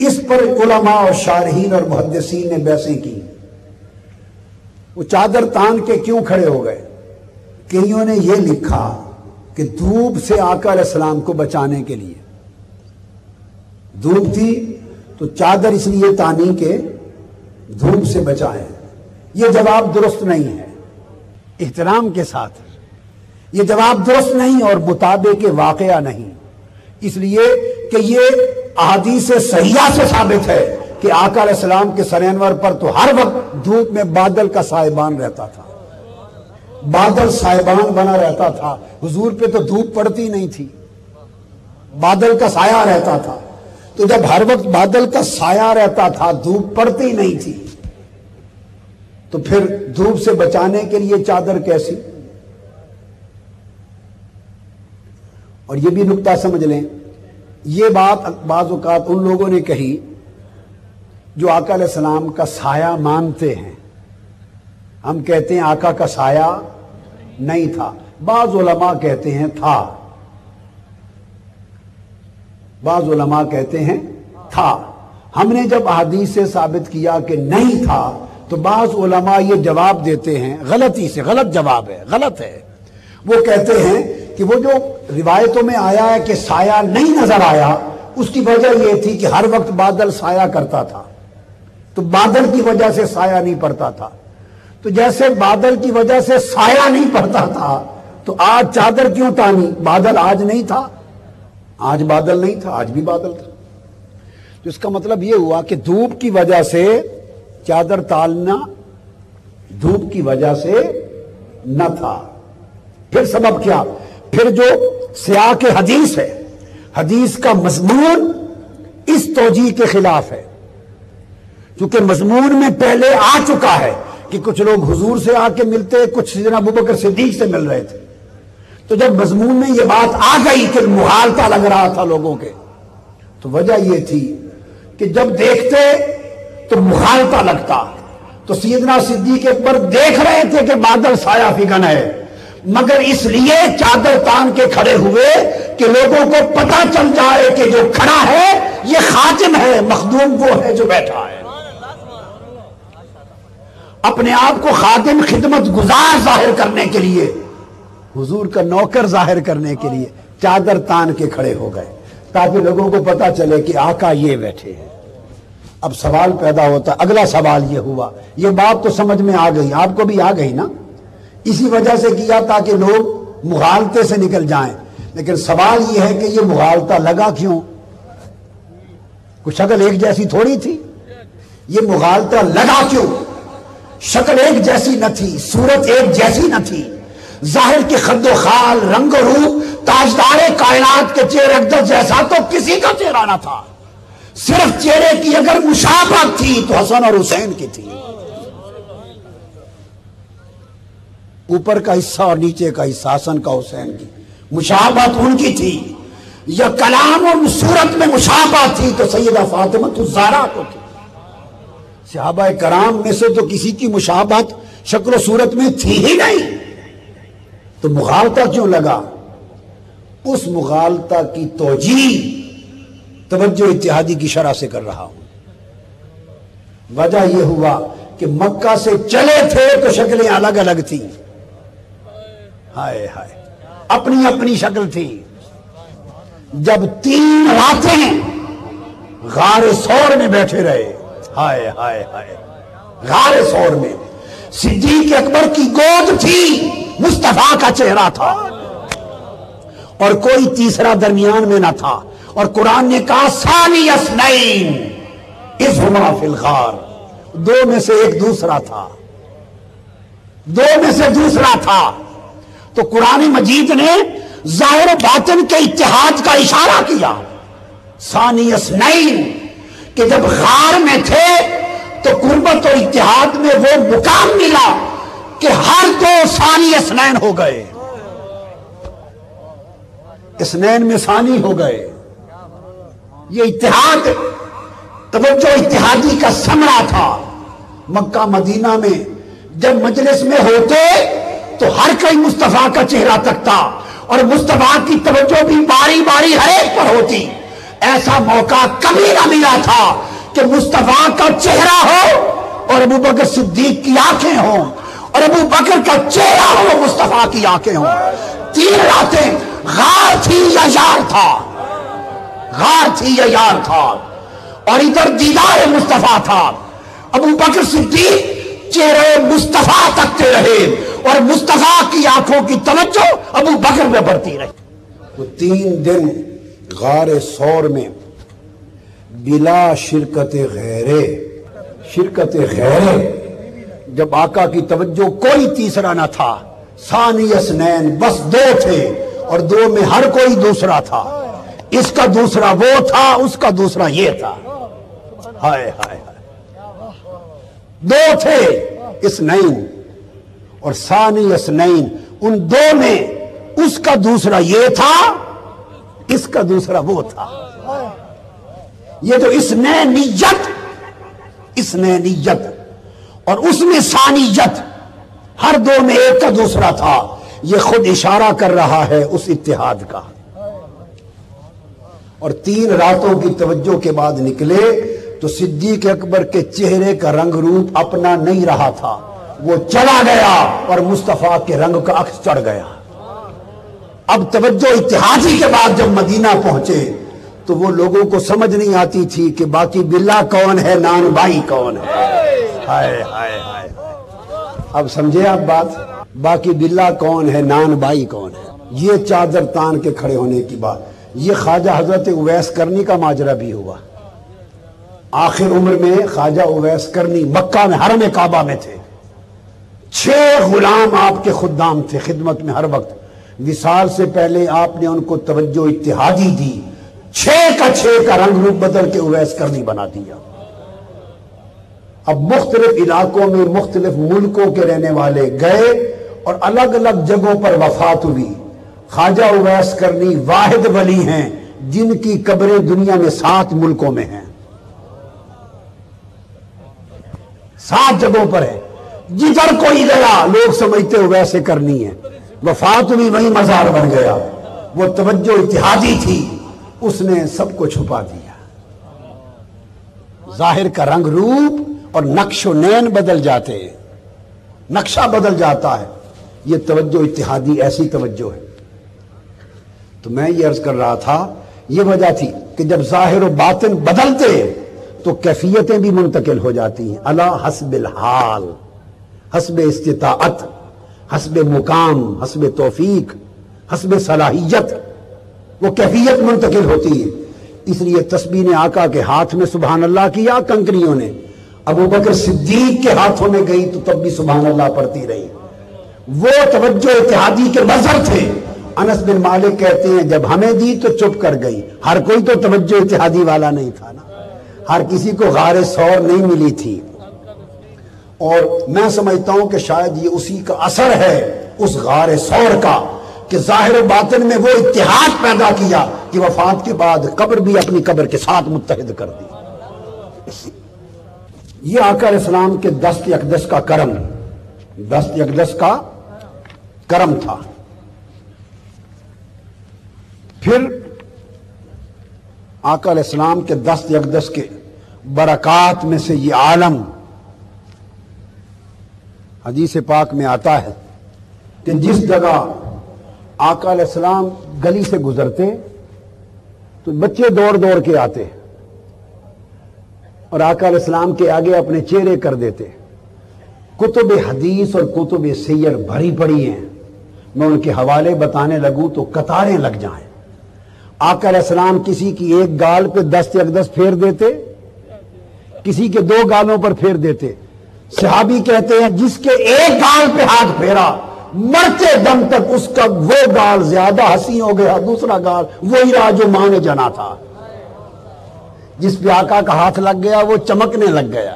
اس پر علماء اور شارحین اور محدثین نے بحثیں کی، وہ چادر تان کے کیوں کھڑے ہو گئے؟ کئیوں نے یہ لکھا کہ دھوپ سے آقا علیہ السلام کو بچانے کے لیے، دھوپ تھی تو چادر اس لیے تانی کے دھوپ سے بچائیں۔ یہ جواب درست نہیں ہے، احترام کے ساتھ یہ جواب درست نہیں اور مطابق واقعہ نہیں، اس لیے کہ یہ احادیث صحیحہ سے ثابت ہے کہ آقا علیہ السلام کے سر انور پر تو ہر وقت دھوپ میں بادل کا سائبان رہتا تھا، بادل سائبان بنا رہتا تھا، حضور پہ تو دھوپ پڑتی نہیں تھی، بادل کا سایہ رہتا تھا۔ تو جب ہر وقت بادل کا سایہ رہتا تھا، دھوپ پڑتی نہیں تھی، تو پھر دھوپ سے بچانے کے لیے چادر کیسی؟ اور یہ بھی نقطہ سمجھ لیں، یہ بات بعض اوقات ان لوگوں نے کہی جو آقا علیہ السلام کا سایہ مانتے ہیں۔ ہم کہتے ہیں آقا کا سایہ نہیں تھا، بعض علماء کہتے ہیں تھا، بعض علماء کہتے ہیں تھا۔ ہم نے جب احادیث سے ثابت کیا کہ نہیں تھا تو بعض علماء یہ جواب دیتے ہیں، غلطی سے، غلط جواب ہے، غلط ہے۔ وہ کہتے ہیں کہ وہ جو روایتوں میں آیا ہے کہ سایہ نہیں نظر آیا، اس کی وجہ یہ تھی کہ ہر وقت بادل سایہ کرتا تھا، تو بادل کی وجہ سے سایہ نہیں پڑتا تھا۔ تو جیسے بادل کی وجہ سے سایہ نہیں پڑتا تھا تو آج چادر کیوں تانی؟ بادل آج نہیں تھا، آج بادل نہیں تھا، آج بھی بادل تھا۔ تو اس کا مطلب یہ ہوا کہ دھوپ کی وجہ سے چادر تالنا دھوپ کی وجہ سے نہ تھا۔ پھر سبب کیا؟ پھر جو سیاق حدیث ہے، حدیث کا مضمون اس توجیہ کے خلاف ہے، کیونکہ مضمون میں پہلے آ چکا ہے کہ کچھ لوگ حضور سے آ کے ملتے، کچھ سیدنا ابوبکر صدیق سے مل رہے تھے۔ تو جب مضمون میں یہ بات آ گئی کہ مغالطہ لگ رہا تھا لوگوں کے، تو وجہ یہ تھی کہ جب دیکھتے تو مغالطہ لگتا۔ تو سیدنا صدیق اکبر دیکھ رہے تھے کہ بادل سایہ فگن ہے، مگر اس لیے چادر تان کے کھڑے ہوئے کہ لوگوں کو پتہ چل جائے کہ جو کھڑا ہے یہ خادم ہے، مخدوم وہ ہے جو بیٹھا ہے۔ اپنے آپ کو خادم، خدمت گزار ظاہر کرنے کے لیے، حضور کا نوکر ظاہر کرنے کے لیے چادر تان کے کھڑے ہو گئے تاکہ لوگوں کو پتہ چلے کہ آقا یہ بیٹھے ہیں۔ اب سوال پیدا ہوتا، اگلا سوال یہ ہوا، یہ بات تو سمجھ میں آ گئی، آپ کو بھی آ گئی نا؟ اسی وجہ سے کیا تاکہ لوگ مغالطے سے نکل جائیں. لیکن سوال یہ ہے کہ یہ مغالطہ لگا کیوں؟ کوئی شکل ایک جیسی تھوڑی تھی. یہ مغالطہ لگا کیوں؟ شکل ایک جیسی نہ تھی، صورت ایک جیسی نہ تھی، ظاہر کے خد و خال، رنگ و روپ تاجدار کائنات کے چہرے اقدس جیسا تو کسی کا چہرہ نہ تھا. صرف چہرے کی اگر مشابہت تھی تو حسن اور حسین کی تھی. اوپر کا حصہ اور نیچے کا حصہ حسن کا حسین کی مشابہت ان کی تھی. یا کلام اور صورت میں مشابہت تھی تو سیدہ فاطمہ الزہرا کو تھی. صحابہ کرام میں سے تو کسی کی مشابہت شکل و صورت میں تھی ہی نہیں. تو مغالطہ کیوں لگا؟ اس مغالطہ کی توجیہ توجہ اتحادی کی شرح سے کر رہا ہوں. وجہ یہ ہوا کہ مکہ سے چلے تھے تو شکلیں الگ الگ تھیں. ہائے ہائے، اپنی اپنی شکل تھی. جب 3 راتیں غار ثور میں بیٹھے رہے، ہائے ہائے ہائے، غار ثور میں صدیق اکبر کی گود تھی، مصطفیٰ کا چہرہ تھا اور کوئی تیسرا درمیان میں نہ تھا. اور قرآن نے کہا ثانی اثنین اذ ہما فی الغار، 2 میں سے ایک دوسرا تھا، 2 میں سے دوسرا تھا. تو قرآن مجید نے ظاہر و باطن کے اتحاد کا اشارہ کیا. ثانی اثنین، کہ جب غار میں تھے تو قربت اور اتحاد میں وہ مقام ملا کہ ہر 2 ثانی اثنین ہو گئے. اثنین میں ثانی ہو گئے. یہ اتحاد توجہ اتحادی کا ثمرہ تھا. مکہ مدینہ میں جب مجلس میں ہوتے تو ہر کوئی مصطفیٰ کا چہرہ تکتا اور مصطفیٰ کی توجہ بھی باری باری ہر ایک پر ہوتی. ایسا موقع کبھی نہ ملا تھا کہ مصطفیٰ کا چہرہ ہو اور ابو بکر صدیق کی آنکھیں ہوں اور ابو بکر کا چہرہ ہو مصطفیٰ کی آنکھیں ہوں. 3 راتیں غار تھی یا یار تھا، غار تھی یا یار تھا، اور ادھر دیدار مصطفیٰ تھا. ابو بکر صدیق چہرے مصطفیٰ تکتے رہے اور مصطفیٰ کی آنکھوں کی توجہ ابو بکر میں بڑھتی رہی. وہ 3 دن غار ثور میں بلا شرکت غیرے، شرکت غیرے، جب آقا کی توجہ کوئی تیسرا نہ تھا. ثانی اثنین، بس 2 تھے اور 2 میں ہر کوئی دوسرا تھا. اس کا دوسرا وہ تھا، اس کا دوسرا یہ تھا. ہائے ہائے ہائے، 2 تھے اثنین اور ثانی اثنین. ان 2 میں اس کا دوسرا یہ تھا، اس کا دوسرا وہ تھا. یہ جو اثنینیت اور اس میں ثانیت، ہر 2 میں ایک کا دوسرا تھا، یہ خود اشارہ کر رہا ہے اس اتحاد کا. اور 3 راتوں کی توجہ کے بعد نکلے تو صدیق اکبر کے چہرے کا رنگ روپ اپنا نہیں رہا تھا، وہ چلا گیا اور مصطفیٰ کے رنگ کا عکس چڑھ گیا. اب توجہ اتحادی کے بعد جب مدینہ پہنچے تو وہ لوگوں کو سمجھ نہیں آتی تھی کہ باقی باللہ کون ہے، نان بھائی کون ہے. ہائے ہائے ہائے، اب سمجھے آپ بات؟ باقی باللہ کون ہے، نان بھائی کون ہے. یہ چادر تان کے کھڑے ہونے کی بات. یہ خواجہ حضرت اویس کرنی کا ماجرا بھی ہوا. آخر عمر میں خواجہ اویس کرنی مکہ میں حرم کعبہ میں تھے. 6 غلام آپ کے خدام تھے خدمت میں ہر وقت. وصال سے پہلے آپ نے ان کو توجہ اتحادی دی. 6 کا رنگ روپ بدل کے اویس کرنی بنا دیا. اب مختلف علاقوں میں مختلف ملکوں کے رہنے والے گئے اور الگ الگ جگہوں پر وفات ہوئی. خواجہ اویس کرنی واحد ولی ہیں جن کی قبریں دنیا میں 7 ملکوں میں ہیں. 7 جگہوں پر ہے. جدھر کوئی گیا لوگ سمجھتے اویس کرنی ہے. وفات ہوئی وہیں مزار بن گیا. وہ توجہ اتحادی تھی، اس نے سب کو چھپا دیا. ظاہر کا رنگ روپ اور نقش و نین بدل جاتے ہیں، نقشہ بدل جاتا ہے. یہ توجہ اتحادی ایسی توجہ ہے. تو میں یہ عرض کر رہا تھا، یہ وجہ تھی کہ جب ظاہر و باطن بدلتے تو کیفیتیں بھی منتقل ہو جاتی ہیں. علی حسب الحال، حسب استطاعت، حسب مقام، حسب توفیق. حسب صلاحیت وہ کیفیت منتقل ہوتی ہے. اس لیے تسبیح نے آقا کے ہاتھ میں سبحان اللہ کیا کنکریوں نے، ابو بکر صدیق کے ہاتھوں میں گئی تو تب بھی سبحان اللہ پڑھتی رہی. وہ توجہ اتحادی کے مظہر تھے. انس بن مالک کہتے ہیں جب ہمیں دی تو چپ کر گئی. ہر کوئی تو توجہ اتحادی والا نہیں تھا نا، ہر کسی کو غار ثور نہیں ملی تھی. اور میں سمجھتا ہوں کہ شاید یہ اسی کا اثر ہے اس غار ثور کا کہ ظاہر و باطن میں وہ اتحاد پیدا کیا کہ وفات کے بعد قبر بھی اپنی قبر کے ساتھ متحد کر دی. یہ آقا علیہ السلام کے دست اقدس کا کرم، دست اقدس کا کرم تھا. پھر آقا علیہ السلام کے دست اقدس کے برکات میں سے یہ عالم، حدیث پاک میں آتا ہے کہ جس جگہ آقا علیہ السلام گلی سے گزرتے تو بچے دوڑ دوڑ کے آتے اور آقا علیہ السلام کے آگے اپنے چہرے کر دیتے. کتب حدیث اور کتب سیر بھری پڑی ہیں، میں ان کے حوالے بتانے لگوں تو قطاریں لگ جائیں. آقا علیہ السلام کسی کی ایک گال پہ دست اقدس پھیر دیتے، کسی کے دو گالوں پر پھیر دیتے. صحابی کہتے ہیں جس کے ایک گال پہ ہاتھ پھیرا مرتے دم تک اس کا وہ گال زیادہ حسین ہو گیا، دوسرا گال وہی رہا جو ماں نے جنا تھا. جس پہ آقا کا ہاتھ لگ گیا وہ چمکنے لگ گیا.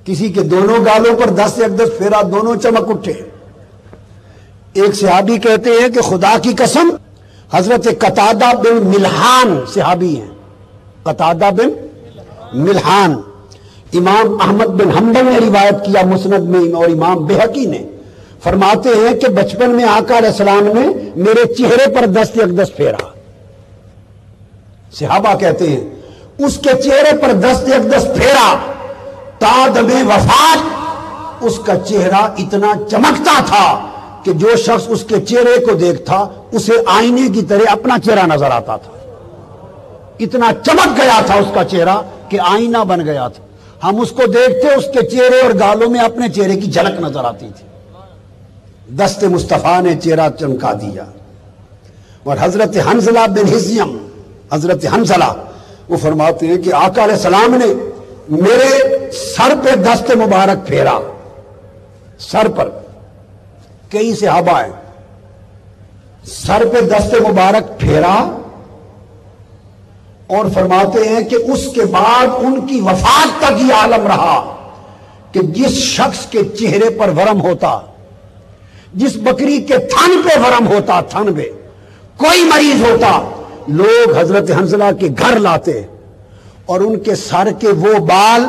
کسی کے دونوں گالوں پر دست اقدس پھیرا، دونوں چمک اٹھے. ایک صحابی کہتے ہیں کہ خدا کی قسم حضرت قتادہ بن ملحان صحابی ہیں، قتادہ بن ملحان، امام احمد بن حنبل نے روایت کیا مسند میں اور امام بہقی نے، فرماتے ہیں کہ بچپن میں آقا علیہ السلام نے میرے چہرے پر دست اقدس پھیرا. صحابہ کہتے ہیں اس کے چہرے پر دست اقدس پھیرا تا دم وفات اس کا چہرہ اتنا چمکتا تھا کہ جو شخص اس کے چہرے کو دیکھتا اسے آئینے کی طرح اپنا چہرہ نظر آتا تھا. اتنا چمک گیا تھا اس کا چہرہ کہ آئینہ بن گیا تھا. ہم اس کو دیکھتے اس کے چہرے اور گالوں میں اپنے چہرے کی جھلک نظر آتی تھی. دست مصطفیٰ نے چہرہ چمکا دیا. اور حضرت حنزلہ بن حزیم، حضرت حنزلہ وہ فرماتے ہیں کہ آقا علیہ السلام نے میرے سر پہ دست مبارک پھیرا، سر پر. کئی صحابہ ہیں، سر پہ دست مبارک پھیرا اور فرماتے ہیں کہ اس کے بعد ان کی وفات تک یہ عالم رہا کہ جس شخص کے چہرے پر ورم ہوتا، جس بکری کے تھن پہ ورم ہوتا، تھن پہ کوئی مریض ہوتا، لوگ حضرت حنزلہ کے گھر لاتے اور ان کے سر کے وہ بال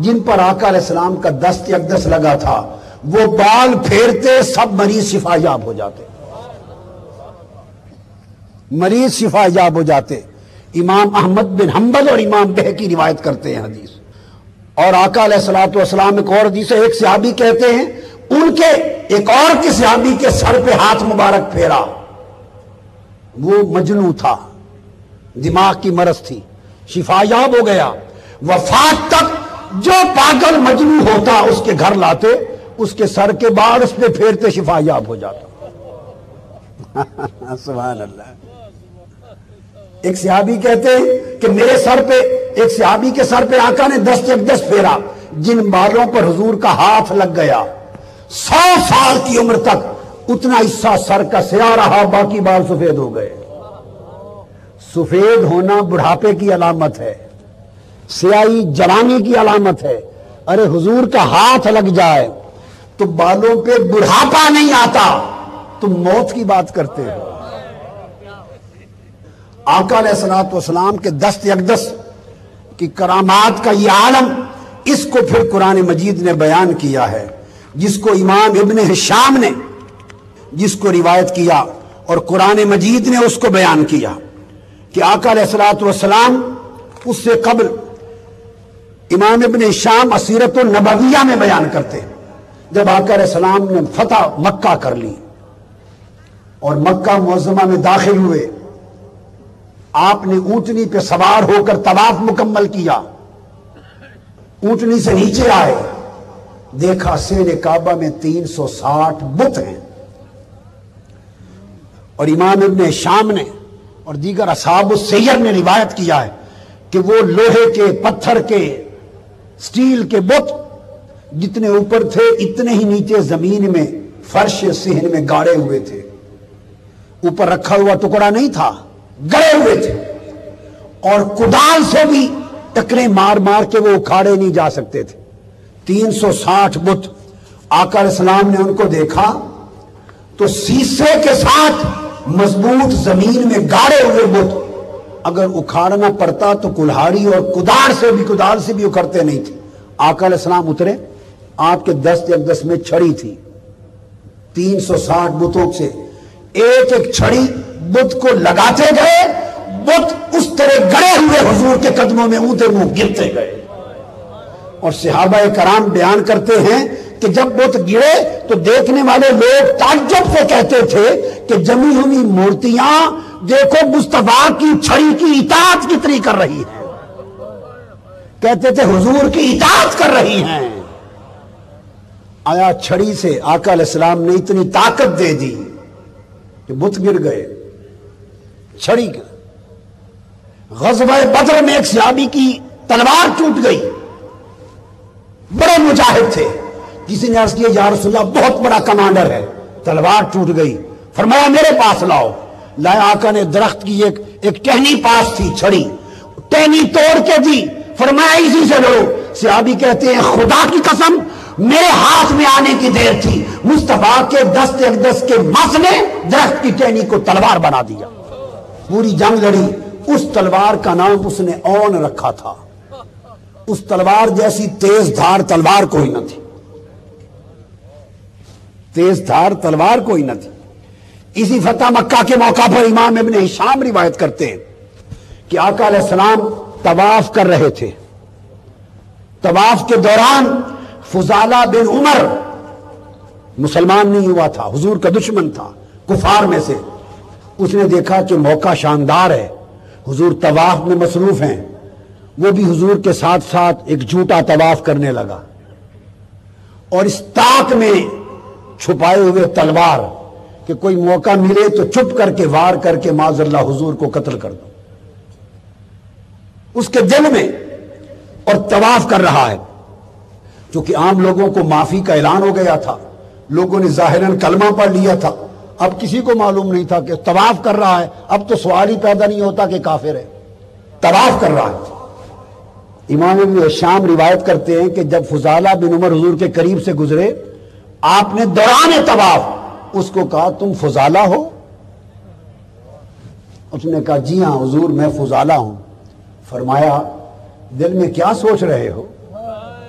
جن پر آقا علیہ السلام کا دست اقدس لگا تھا وہ بال پھیرتے، سب مریض شفا یاب ہو جاتے، مریض شفا یاب ہو جاتے. امام احمد بن حنبل اور امام بہقی روایت کرتے ہیں حدیث. اور آقا علیہ الصلوۃ والسلام ایک اور حدیث ہے، ایک صحابی کہتے ہیں ان کے ایک اور کے صحابی کے سر پہ ہاتھ مبارک پھیرا، وہ مجنوں تھا، دماغ کی مرض تھی، شفا یاب ہو گیا. وفات تک جو پاگل مجنوں ہوتا اس کے گھر لاتے، اس کے سر کے بال اس پہ پھیرتے، شفا یاب ہو جاتا. سبحان اللہ. ایک صحابی کہتے ہیں کہ میرے سر پہ، ایک صحابی کے سر پہ آقا نے دست اقدس پھیرا، جن بالوں پر حضور کا ہاتھ لگ گیا 100 سال کی عمر تک اتنا حصہ سر کا سیاہ رہا، باقی بال سفید ہو گئے. سفید ہونا بڑھاپے کی علامت ہے، سیاہی جوانی کی علامت ہے. ارے حضور کا ہاتھ لگ جائے تو بالوں پہ بڑھاپا نہیں آتا، تم موت کی بات کرتے ہو. آقا علیہ الصلوۃ والسلام کے دست اقدس کی کرامات کا یہ عالم، اس کو پھر قرآن مجید نے بیان کیا ہے، جس کو امام ابن ہشام نے جس کو روایت کیا اور قرآن مجید نے اس کو بیان کیا کہ آقا علیہ الصلوۃ والسلام اس سے قبل امام ابن ہشام اسیرت النبویہ میں بیان کرتے ہیں، جب آقا علیہ السلام نے فتح مکہ کر لی اور مکہ معظمہ میں داخل ہوئے، آپ نے اونٹنی پہ سوار ہو کر طواف مکمل کیا. اونٹنی سے نیچے آئے، دیکھا سیر کعبہ میں 360 بت ہیں. اور امام ابن شام نے اور دیگر اصحاب السیر نے روایت کیا ہے کہ وہ لوہے کے، پتھر کے، سٹیل کے بت جتنے اوپر تھے اتنے ہی نیچے زمین میں فرش صحن میں گاڑے ہوئے تھے. اوپر رکھا ہوا ٹکڑا نہیں تھا، گڑے ہوئے تھے، اور کدال سے بھی ٹکرے مار مار کے وہ اکھاڑے نہیں جا سکتے تھے. 360 بت. آقا علیہ السلام نے ان کو دیکھا تو سیسے کے ساتھ مضبوط زمین میں گاڑے ہوئے بت اگر اکھاڑنا پڑتا تو کلہاڑی اور کدال سے بھی اکھڑتے نہیں تھے. آقا علیہ السلام اترے، آپ کے دست اقدس میں چھڑی تھی. 360 بتوں سے ایک ایک چھڑی بت کو لگاتے گئے، بت اس طرح گڑے ہوئے حضور کے قدموں میں اونتے منہ گرتے گئے. اور صحابہ کرام بیان کرتے ہیں کہ جب بت گرے تو دیکھنے والے لوگ تعجب سے کہتے تھے کہ جمی ہوئی مورتیاں دیکھو مصطفیٰ کی چھڑی کی اطاعت کتنی کر رہی ہیں. کہتے تھے حضور کی اطاعت کر رہی ہیں. آیا چھڑی سے آقا علیہ السلام نے اتنی طاقت دے دی کہ بت گر گئے. چھڑی کا غزوہ بدر میں ایک صحابی کی تلوار ٹوٹ گئی، بڑے مجاہد تھے. کسی نے عرض کیا یا رسول اللہ بہت بڑا کمانڈر ہے، تلوار ٹوٹ گئی. فرمایا میرے پاس لاؤ. لائے. آقا نے درخت کی ایک ٹہنی پاس تھی، چھڑی، ٹہنی توڑ کے دی. فرمایا اسی سے لڑو. صحابی کہتے ہیں خدا کی قسم میرے ہاتھ میں آنے کی دیر تھی، مصطفیٰ کے دست اقدس کے مس نے درخت کی ٹہنی کو تلوار بنا دیا. پوری جنگ لڑی. اس تلوار کا نام اس نے اون رکھا تھا. اس تلوار جیسی تیز دھار تلوار کوئی نہ تھی، تیز دھار تلوار کوئی نہ تھی. اسی فتح مکہ کے موقع پر امام ابن ہشام روایت کرتے ہیں کہ آقا علیہ السلام طواف کر رہے تھے. طواف کے دوران فضالہ بن عمر مسلمان نہیں ہوا تھا، حضور کا دشمن تھا، کفار میں سے. اس نے دیکھا کہ موقع شاندار ہے، حضور طواف میں مصروف ہیں، وہ بھی حضور کے ساتھ ساتھ ایک جھوٹا طواف کرنے لگا اور اس طاق میں چھپائے ہوئے تلوار کہ کوئی موقع ملے تو چپ کر کے وار کر کے معاذ اللہ حضور کو قتل کر دو. اس کے دل میں اور طواف کر رہا ہے. چونکہ عام لوگوں کو معافی کا اعلان ہو گیا تھا، لوگوں نے ظاہراً کلمہ پڑھ لیا تھا، اب کسی کو معلوم نہیں تھا کہ طواف کر رہا ہے. اب تو سوال ہی پیدا نہیں ہوتا کہ کافر ہے، طواف کر رہا ہے. امام ابن شام روایت کرتے ہیں کہ جب فضالہ بن عمر حضور کے قریب سے گزرے، آپ نے دوران طواف اس کو کہا تم فضالہ ہو؟ اس نے کہا جی ہاں حضور میں فضالہ ہوں. فرمایا دل میں کیا سوچ رہے ہو؟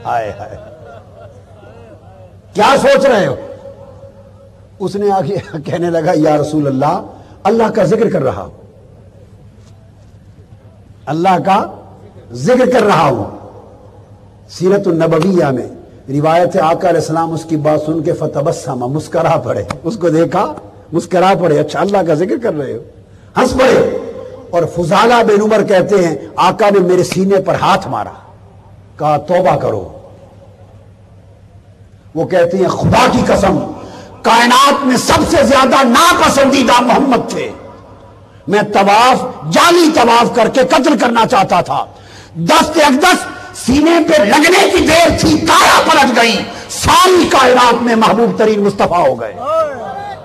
ہائے ہائے کیا سوچ رہے ہو؟ اس نے آگے کہنے لگا یا رسول اللہ اللہ کا ذکر کر رہا ہوں، اللہ کا ذکر کر رہا ہوں. سیرت النبویہ میں روایت ہے آقا علیہ السلام اس کی بات سن کے فتبسم، مسکرا پڑے. اس کو دیکھا مسکرا پڑے، اچھا اللہ کا ذکر کر رہے ہو، ہنس پڑے. اور فضالہ بن عمر کہتے ہیں آقا نے میرے سینے پر ہاتھ مارا، کہا توبہ کرو. وہ کہتے ہیں خدا کی قسم کائنات میں سب سے زیادہ ناپسندیدہ محمد تھے، میں طواف جعلی طواف کر کے قتل کرنا چاہتا تھا. دست اقدس سینے پہ لگنے کی دیر تھی، کایا پلٹ گئی، ساری کائنات میں محبوب ترین مصطفیٰ ہو گئے.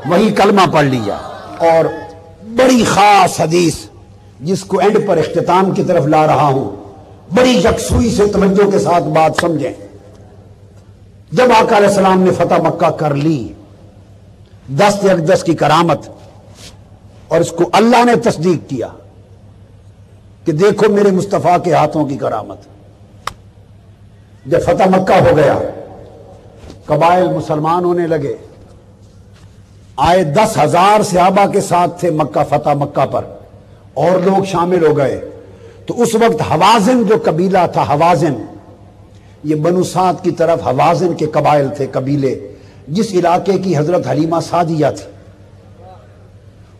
وہی کلمہ پڑھ لیا. اور بڑی خاص حدیث جس کو اینڈ پر اختتام کی طرف لا رہا ہوں، بڑی یکسوئی سے توجہ کے ساتھ بات سمجھیں. جب آقا علیہ السلام نے فتح مکہ کر لی، دست اقدس کی کرامت، اور اس کو اللہ نے تصدیق کیا کہ دیکھو میرے مصطفیٰ کے ہاتھوں کی کرامت. جب فتح مکہ ہو گیا، قبائل مسلمان ہونے لگے، آئے 10,000 صحابہ کے ساتھ تھے مکہ فتح مکہ پر، اور لوگ شامل ہو گئے. تو اس وقت حوازن جو قبیلہ تھا، حوازن یہ بنو سعد کی طرف حوازن کے قبائل تھے، قبیلے جس علاقے کی حضرت حلیمہ سعدیہ تھی.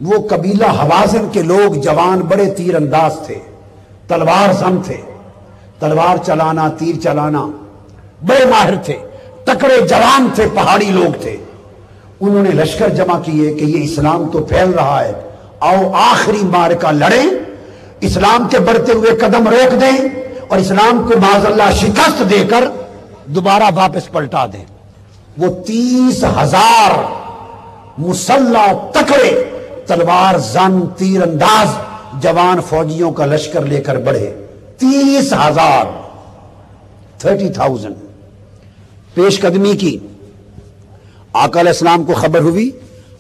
وہ قبیلہ حوازن کے لوگ جوان بڑے تیر انداز تھے، تلوار زن تھے، تلوار چلانا، تیر چلانا بڑے ماہر تھے، تکڑے جوان تھے، پہاڑی لوگ تھے. انہوں نے لشکر جمع کیے کہ یہ اسلام تو پھیل رہا ہے، آؤ آخری معرکہ لڑیں، اسلام کے بڑھتے ہوئے قدم روک دیں اور اسلام کو معاذ اللہ شکست دے کر دوبارہ واپس پلٹا دیں۔ وہ 30,000 مسلح تکڑے تلوار زن تیر انداز جوان فوجیوں کا لشکر لے کر بڑھے، 30,000 پیش قدمی کی۔ آقا علیہ السلام کو خبر ہوئی،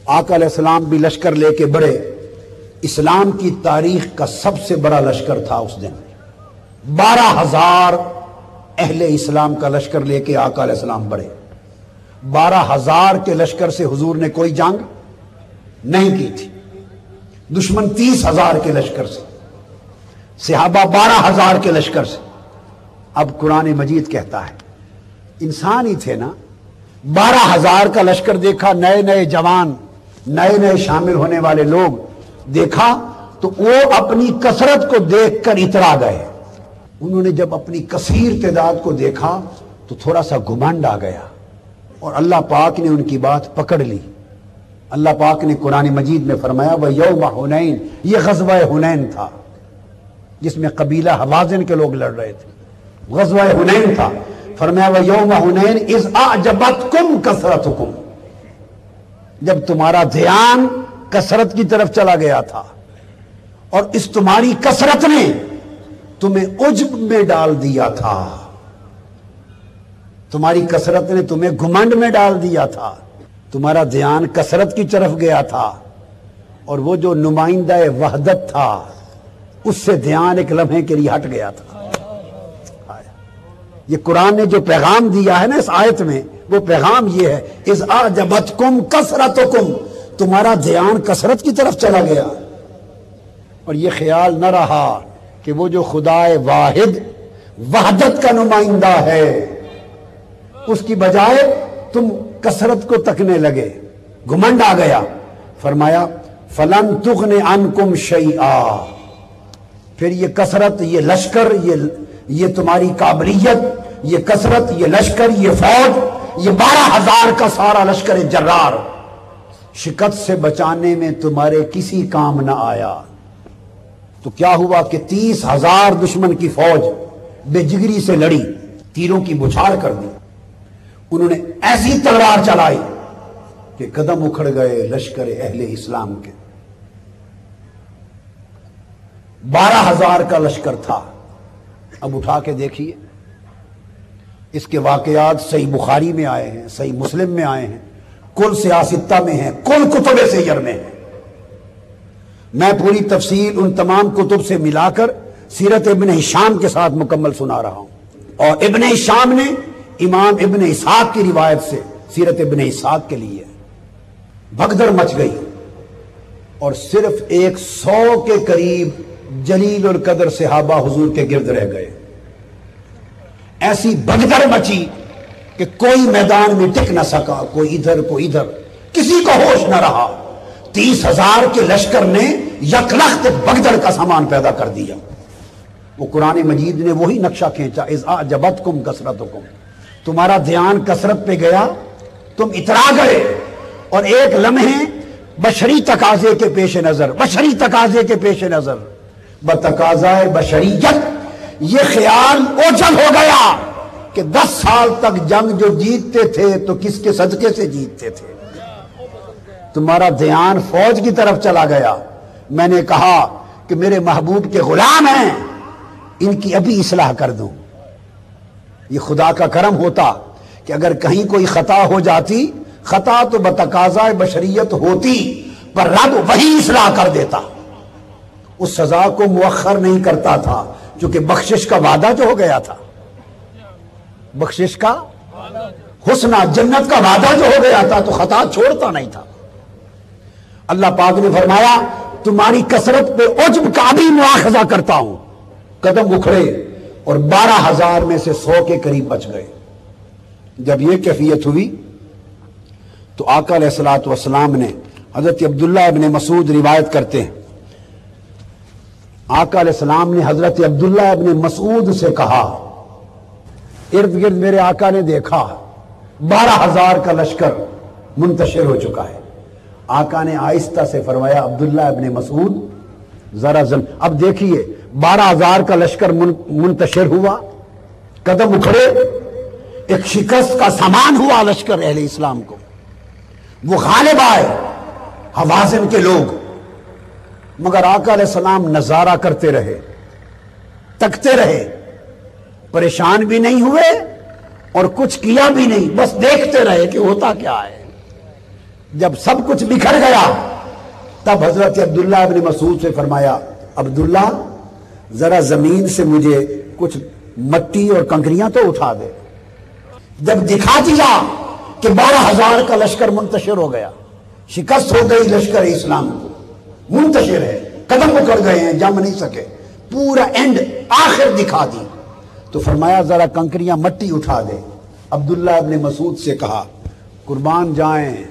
آقا علیہ السلام بھی لشکر لے کے بڑھے۔ اسلام کی تاریخ کا سب سے بڑا لشکر تھا اس دن، 12,000 اہل اسلام کا لشکر لے کے آقا علیہ السلام بڑھے۔ 12,000 کے لشکر سے حضور نے کوئی جنگ نہیں کی تھی، دشمن 30,000 کے لشکر سے، صحابہ 12,000 کے لشکر سے۔ اب قرآن مجید کہتا ہے انسان ہی تھے نا، 12,000 کا لشکر دیکھا، نئے نئے جوان، نئے نئے شامل ہونے والے لوگ دیکھا تو وہ اپنی کثرت کو دیکھ کر اترا گئے۔ انہوں نے جب اپنی کثیر تعداد کو دیکھا تو تھوڑا سا گھمنڈ آ گیا اور اللہ پاک نے ان کی بات پکڑ لی۔ اللہ پاک نے قرآن مجید میں فرمایا وَيَوْمَ حُنَيْن، یہ غزوہ حنین تھا جس میں قبیلہ حوازن کے لوگ لڑ رہے تھے، غزوہ حنین تھا۔ فرمایا وَيَوْمَ حُنَيْن إِذْ أَعْجَبَتْكُمْ كَثْرَتُكُمْ، جب تمہارا دھیان کثرت کی طرف چلا گیا تھا اور اس تمہاری کثرت نے تمہیں عجب میں ڈال دیا تھا، تمہاری کثرت نے تمہیں گھمنڈ میں ڈال دیا تھا، تمہارا دھیان کثرت کی طرف گیا تھا اور وہ جو نمائندہ وحدت تھا اس سے دھیان ایک لمحے کے لیے ہٹ گیا تھا۔ یہ قرآن نے جو پیغام دیا ہے نا اس آیت میں، وہ پیغام یہ ہے اذ اعجبتکم کثرتکم، تمہارا دھیان کثرت کی طرف چلا گیا اور یہ خیال نہ رہا کہ وہ جو خدا واحد وحدت کا نمائندہ ہے اس کی بجائے تم کثرت کو تکنے لگے، گھمنڈ آ گیا۔ فرمایا فلن تغن عنکم شیئا، پھر یہ کثرت، یہ لشکر، یہ تمہاری قابلیت، یہ کثرت، یہ لشکر، یہ فوج، یہ 12,000 کا سارا لشکر جرار شکست سے بچانے میں تمہارے کسی کام نہ آیا۔ تو کیا ہوا کہ 30,000 دشمن کی فوج بے جگری سے لڑی، تیروں کی بچھاڑ کر دی، انہوں نے ایسی تلوار چلائی کہ قدم اکھڑ گئے لشکر اہل اسلام کے۔ 12,000 کا لشکر تھا۔ اب اٹھا کے دیکھیے، اس کے واقعات صحیح بخاری میں آئے ہیں، صحیح مسلم میں آئے ہیں، کل سیاستہ میں ہیں، کل کتب سیر میں ہیں۔ میں پوری تفصیل ان تمام کتب سے ملا کر سیرت ابن ہشام کے ساتھ مکمل سنا رہا ہوں، اور ابن ہشام نے امام ابن اسحاق کی روایت سے سیرت ابن اسحاق کے لیے بھگدڑ مچ گئی اور صرف 100 کے قریب جلیل القدر صحابہ حضور کے گرد رہ گئے۔ ایسی بھگدڑ مچی کہ کوئی میدان میں ٹک نہ سکا، کوئی ادھر کوئی ادھر، کسی کو ہوش نہ رہا۔ 30,000 کے لشکر نے یکلخت بھگدڑ کا سامان پیدا کر دیا۔ وہ قرآن مجید نے وہی نقشہ کھینچا اذ اعجبتکم کثرتکم، تمہارا دھیان کثرت پہ گیا، تم اترا گئے، اور ایک لمحے بشری تقاضے کے پیش نظر، بشری تقاضے کے پیش نظر، بتقاضائے بشریت یہ خیال اوجھل ہو گیا کہ 10 سال تک جنگ جو جیتتے تھے تو کس کے صدقے سے جیتتے تھے۔ تمہارا دھیان فوج کی طرف چلا گیا۔ میں نے کہا کہ میرے محبوب کے غلام ہیں، ان کی ابھی اصلاح کر دوں۔ یہ خدا کا کرم ہوتا کہ اگر کہیں کوئی خطا ہو جاتی، خطا تو بتقاضائے بشریت ہوتی، پر رب وہی اصلاح کر دیتا، اس سزا کو مؤخر نہیں کرتا تھا، کیونکہ بخشش کا وعدہ جو ہو گیا تھا، بخشش کا حسنہ جنت کا وعدہ جو ہو گیا تھا، تو خطا چھوڑتا نہیں تھا۔ اللہ پاک نے فرمایا تمہاری کثرت پہ عجب کا بھی مواخذہ کرتا ہوں۔ قدم اکھڑے اور 12,000 میں سے 100 کے قریب بچ گئے۔ جب یہ کیفیت ہوئی تو آقا علیہ الصلوۃ والسلام نے، حضرت عبداللہ ابن مسعود روایت کرتے ہیں، آقا علیہ السلام نے حضرت عبداللہ ابن مسعود سے کہا، ارد گرد میرے آقا نے دیکھا 12,000 کا لشکر منتشر ہو چکا ہے۔ آقا نے آہستہ سے فرمایا عبداللہ ابن مسعود ذرا اب دیکھیے 12,000 کا لشکر منتشر ہوا، قدم اکھڑے، ایک شکست کا سامان ہوا لشکر اہل اسلام کو، وہ غالب آئے حوازن کے لوگ، مگر آقا علیہ السلام نظارہ کرتے رہے، تکتے رہے، پریشان بھی نہیں ہوئے اور کچھ کیا بھی نہیں، بس دیکھتے رہے کہ ہوتا کیا ہے۔ جب سب کچھ بکھر گیا تب حضرت عبداللہ ابن مسعود سے فرمایا عبداللہ ذرا زمین سے مجھے کچھ مٹی اور کنکریاں تو اٹھا دے۔ جب دکھا دیا کہ 12,000 کا لشکر منتشر ہو گیا، شکست ہو گئی لشکر اسلام کو، منتشر ہے، قدم اکڑ گئے ہیں، جم نہیں سکے، پورا اینڈ آخر دکھا دی، تو فرمایا ذرا کنکریاں مٹی اٹھا دے۔ عبداللہ ابن مسعود سے کہا قربان جائیں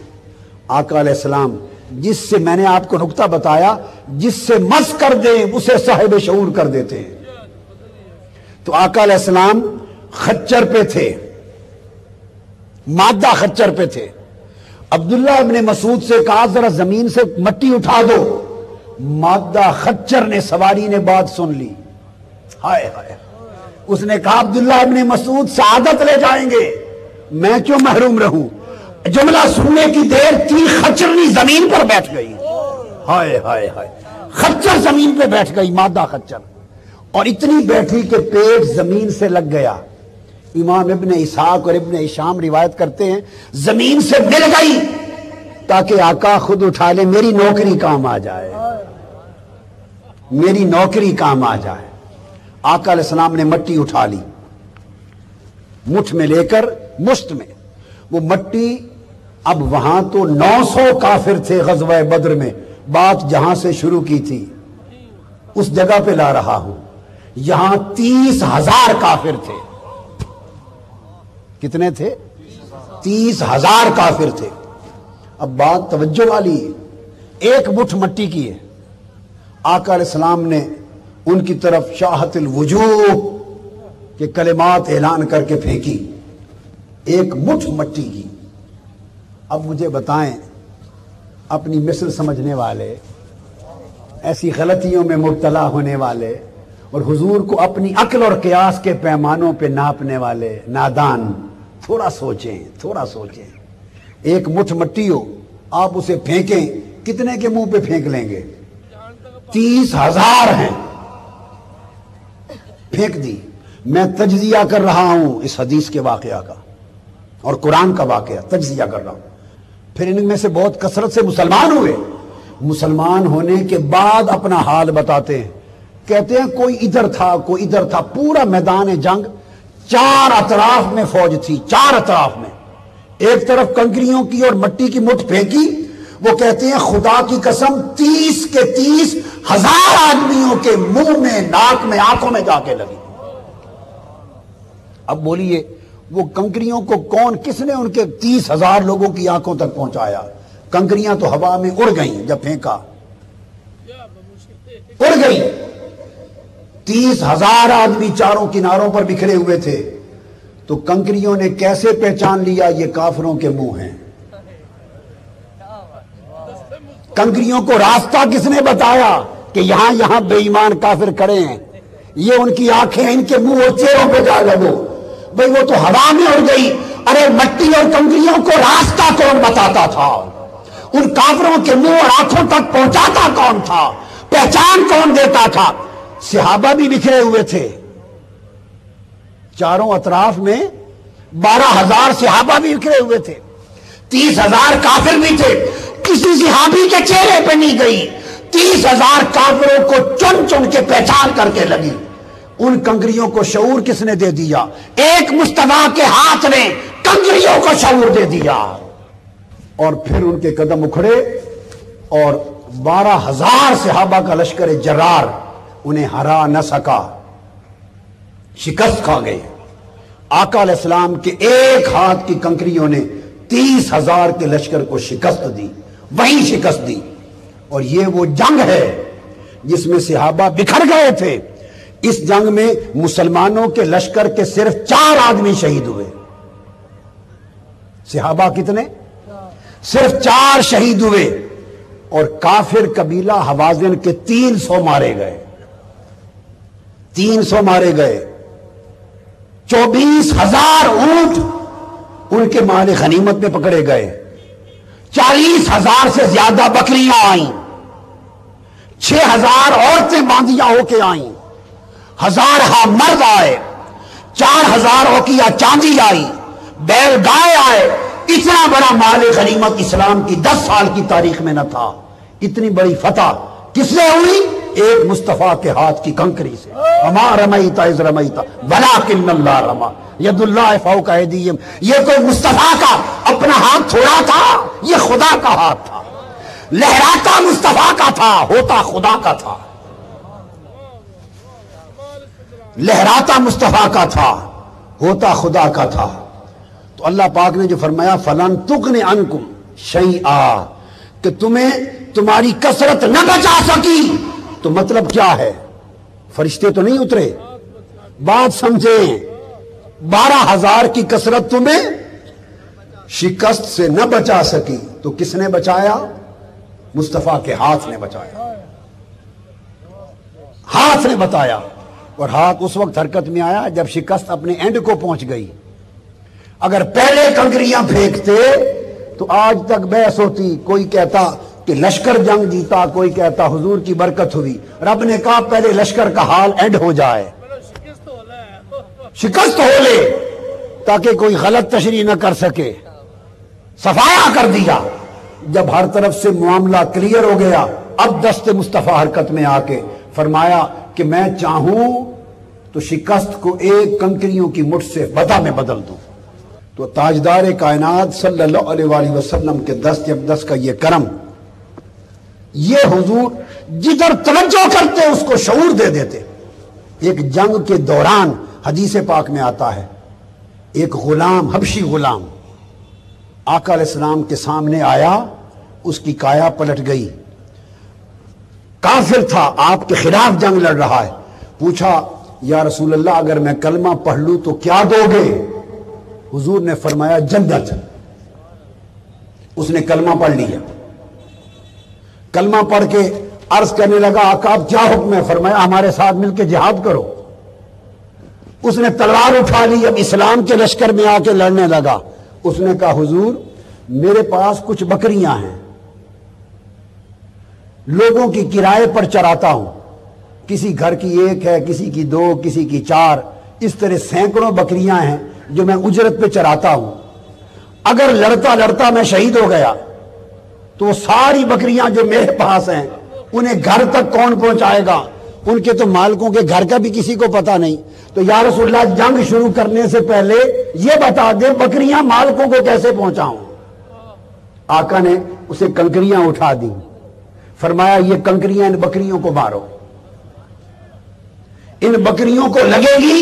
آقا علیہ السلام، جس سے میں نے آپ کو نکتہ بتایا، جس سے مس کر دیں اسے صاحب شعور کر دیتے ہیں۔ تو آقا علیہ السلام خچر پہ تھے، مادہ خچر پہ تھے، عبداللہ ابن مسعود سے کہا ذرا زمین سے مٹی اٹھا دو، مادہ خچر نے، سواری نے بات سن لی، ہائے ہائے، اس نے کہا عبداللہ ابن مسعود سعادت لے جائیں گے، میں کیوں محروم رہوں؟ جملہ سننے کی دیر تھی، خچرنی زمین پر بیٹھ گئی، ہائے ہائے ہائے، خچر زمین پہ بیٹھ گئی، مادہ خچر، اور اتنی بیٹھی کہ پیٹ زمین سے لگ گیا۔ امام ابن اسحاق اور ابن ہشام روایت کرتے ہیں زمین سے مل گئی تاکہ آقا خود اٹھا لے، میری نوکری کام آ جائے، میری نوکری کام آ جائے۔ آقا علیہ السلام نے مٹی اٹھا لی، مٹھ میں لے کر، مشت میں وہ مٹی، اب وہاں تو 900 کافر تھے غزوہ بدر میں، بات جہاں سے شروع کی تھی اس جگہ پہ لا رہا ہوں، یہاں 30,000 کافر تھے۔ کتنے تھے؟ 30,000 کافر تھے۔ اب بات توجہ والی، ایک مٹھ مٹی کی ہے، آقا علیہ السلام نے ان کی طرف شاہت الوجوہ کے کلمات اعلان کر کے پھینکی، ایک مٹھ مٹی کی۔ اب مجھے بتائیں اپنی مثل سمجھنے والے، ایسی غلطیوں میں مبتلا ہونے والے، اور حضور کو اپنی عقل اور قیاس کے پیمانوں پہ ناپنے والے نادان، تھوڑا سوچیں، تھوڑا سوچیں۔ ایک مٹھ مٹی ہو، آپ اسے پھینکیں، کتنے کے منہ پہ پھینک لیں گے؟ 30,000 ہیں، پھینک دی۔ میں تجزیہ کر رہا ہوں اس حدیث کے واقعہ کا اور قرآن کا واقعہ تجزیہ کر رہا ہوں۔ پھر ان میں سے بہت کثرت سے مسلمان ہوئے، مسلمان ہونے کے بعد اپنا حال بتاتے ہیں، کہتے ہیں کوئی ادھر تھا، کوئی ادھر تھا، پورا میدان جنگ 4 اطراف میں فوج تھی، 4 اطراف میں، ایک طرف کنکریوں کی اور مٹی کی مٹھ پھینکی، وہ کہتے ہیں خدا کی قسم 30 کے 30,000 آدمیوں کے منہ میں، ناک میں، آنکھوں میں جا کے لگی۔ اب بولیے وہ کنکریوں کو کون، کس نے ان کے 30,000 لوگوں کی آنکھوں تک پہنچایا؟ کنکریاں تو ہوا میں اڑ گئیں، جب پھینکا اڑ گئی۔ 30,000 آدمی چاروں کناروں پر بکھرے ہوئے تھے، تو کنکریوں نے کیسے پہچان لیا یہ کافروں کے منہ ہیں؟ کنکریوں کو راستہ کس نے بتایا کہ یہاں یہاں بے ایمان کافر کھڑے ہیں؟ یہ ان کی آنکھیں، ان کے منہ اور چہروں پہ جا لگو، بھئی وہ تو ہوا میں اڑ گئی۔ ارے مٹی اور کنکریوں کو راستہ کون بتاتا تھا؟ ان کافروں کے منہ اور آنکھوں تک پہنچاتا کون تھا؟ پہچان کون دیتا تھا؟ صحابہ بھی بکھرے ہوئے تھے چاروں اطراف میں، 12,000 صحابہ بھی بکھرے ہوئے تھے، 30,000 کافر بھی تھے، کسی صحابی کے چہرے پہ نہیں گئی، 30,000 کافروں کو چن چن کے پہچان کر کے لگی۔ ان کنکریوں کو شعور کس نے دے دیا؟ ایک مصطفیٰ کے ہاتھ نے کنکریوں کو شعور دے دیا، اور پھر ان کے قدم اکھڑے اور 12,000 صحابہ کا لشکر جرار انہیں ہرا نہ سکا، شکست کھا گئے۔ آقا علیہ السلام کے ایک ہاتھ کی کنکریوں نے 30,000 کے لشکر کو شکست دی، وہیں شکست دی۔ اور یہ وہ جنگ ہے جس میں صحابہ بکھر گئے تھے۔ اس جنگ میں مسلمانوں کے لشکر کے صرف 4 آدمی شہید ہوئے۔ صحابہ کتنے؟ صرف 4 شہید ہوئے اور کافر قبیلہ حوازن کے 300 مارے گئے، 300 مارے گئے۔ 24,000 اونٹ ان کے مال غنیمت میں پکڑے گئے، 40,000 سے زیادہ بکریاں آئیں، 6,000 عورتیں باندیاں ہو کے آئیں، 1000 مرد آئے، 4,000 اوقیہ چاندی آئی، بیل گائے آئے۔ اتنا بڑا مال غنیمت اسلام کی 10 سال کی تاریخ میں نہ تھا۔ اتنی بڑی فتح کس نے ہوئی؟ ایک مصطفیٰ کے ہاتھ کی کنکری سے۔ وما رمیت اذ رمیت ولکن اللہ رمی ید اللہ فوق ایدیہم۔ یہ کوئی مصطفیٰ کا اپنا ہاتھ تھوڑا تھا، یہ خدا کا ہاتھ تھا، لہراتا مصطفیٰ کا تھا، ہوتا خدا کا تھا، لہراتا مصطفیٰ کا تھا، ہوتا خدا کا تھا۔ تو اللہ پاک نے جو فرمایا فلن تغن عنکم شیئا، کہ تمہیں تمہاری کثرت نہ بچا سکی، تو مطلب کیا ہے؟ فرشتے تو نہیں اترے، بات سمجھیں، 12,000 کی کثرت تمہیں شکست سے نہ بچا سکی، تو کس نے بچایا؟ مصطفیٰ کے ہاتھ نے بچایا، ہاتھ نے بتایا۔ اور ہاتھ اس وقت حرکت میں آیا جب شکست اپنے اینڈ کو پہنچ گئی۔ اگر پہلے کنکریاں پھینکتے تو آج تک بحث ہوتی، کوئی کہتا کہ لشکر جنگ جیتا، کوئی کہتا حضور کی برکت ہوئی۔ رب نے کہا پہلے لشکر کا حال اینڈ ہو جائے، شکست ہو لے، تاکہ کوئی غلط تشریح نہ کر سکے۔ صفایا کر دیا۔ جب ہر طرف سے معاملہ کلیئر ہو گیا، اب دست مصطفیٰ حرکت میں آ کے فرمایا کہ میں چاہوں تو شکست کو ایک کنکریوں کی مٹھ سے فتح میں بدل دوں۔ تو تاجدار کائنات صلی اللہ علیہ وآلہ وسلم کے دست اقدس کا یہ کرم، یہ حضور جدھر توجہ کرتے اس کو شعور دے دیتے۔ ایک جنگ کے دوران حدیث پاک میں آتا ہے، ایک غلام، حبشی غلام آقا علیہ السلام کے سامنے آیا، اس کی کایا پلٹ گئی، کافر تھا، آپ کے خلاف جنگ لڑ رہا ہے۔ پوچھا یا رسول اللہ اگر میں کلمہ پڑھ لوں تو کیا دو گے؟ حضور نے فرمایا جنت۔ اس نے کلمہ پڑھ لیا، کلمہ پڑھ کے عرض کرنے لگا آقا اب کیا حکم ہے؟ فرمایا ہمارے ساتھ مل کے جہاد کرو۔ اس نے تلوار اٹھا لی، اب اسلام کے لشکر میں آ کے لڑنے لگا۔ اس نے کہا حضور میرے پاس کچھ بکریاں ہیں، لوگوں کی کرائے پر چراتا ہوں، کسی گھر کی 1 ہے، کسی کی 2، کسی کی 4، اس طرح سینکڑوں بکریاں ہیں جو میں اجرت پہ چراتا ہوں۔ اگر لڑتا لڑتا میں شہید ہو گیا تو وہ ساری بکریاں جو میرے پاس ہیں انہیں گھر تک کون پہنچائے گا؟ ان کے تو مالکوں کے گھر کا بھی کسی کو پتا نہیں۔ تو یا رسول اللہ جنگ شروع کرنے سے پہلے یہ بتا دیں بکریاں مالکوں کو کیسے پہنچاؤں؟ آقا نے اسے کنکریاں اٹھا دی، فرمایا یہ کنکریاں ان بکریوں کو مارو، ان بکریوں کو لگے گی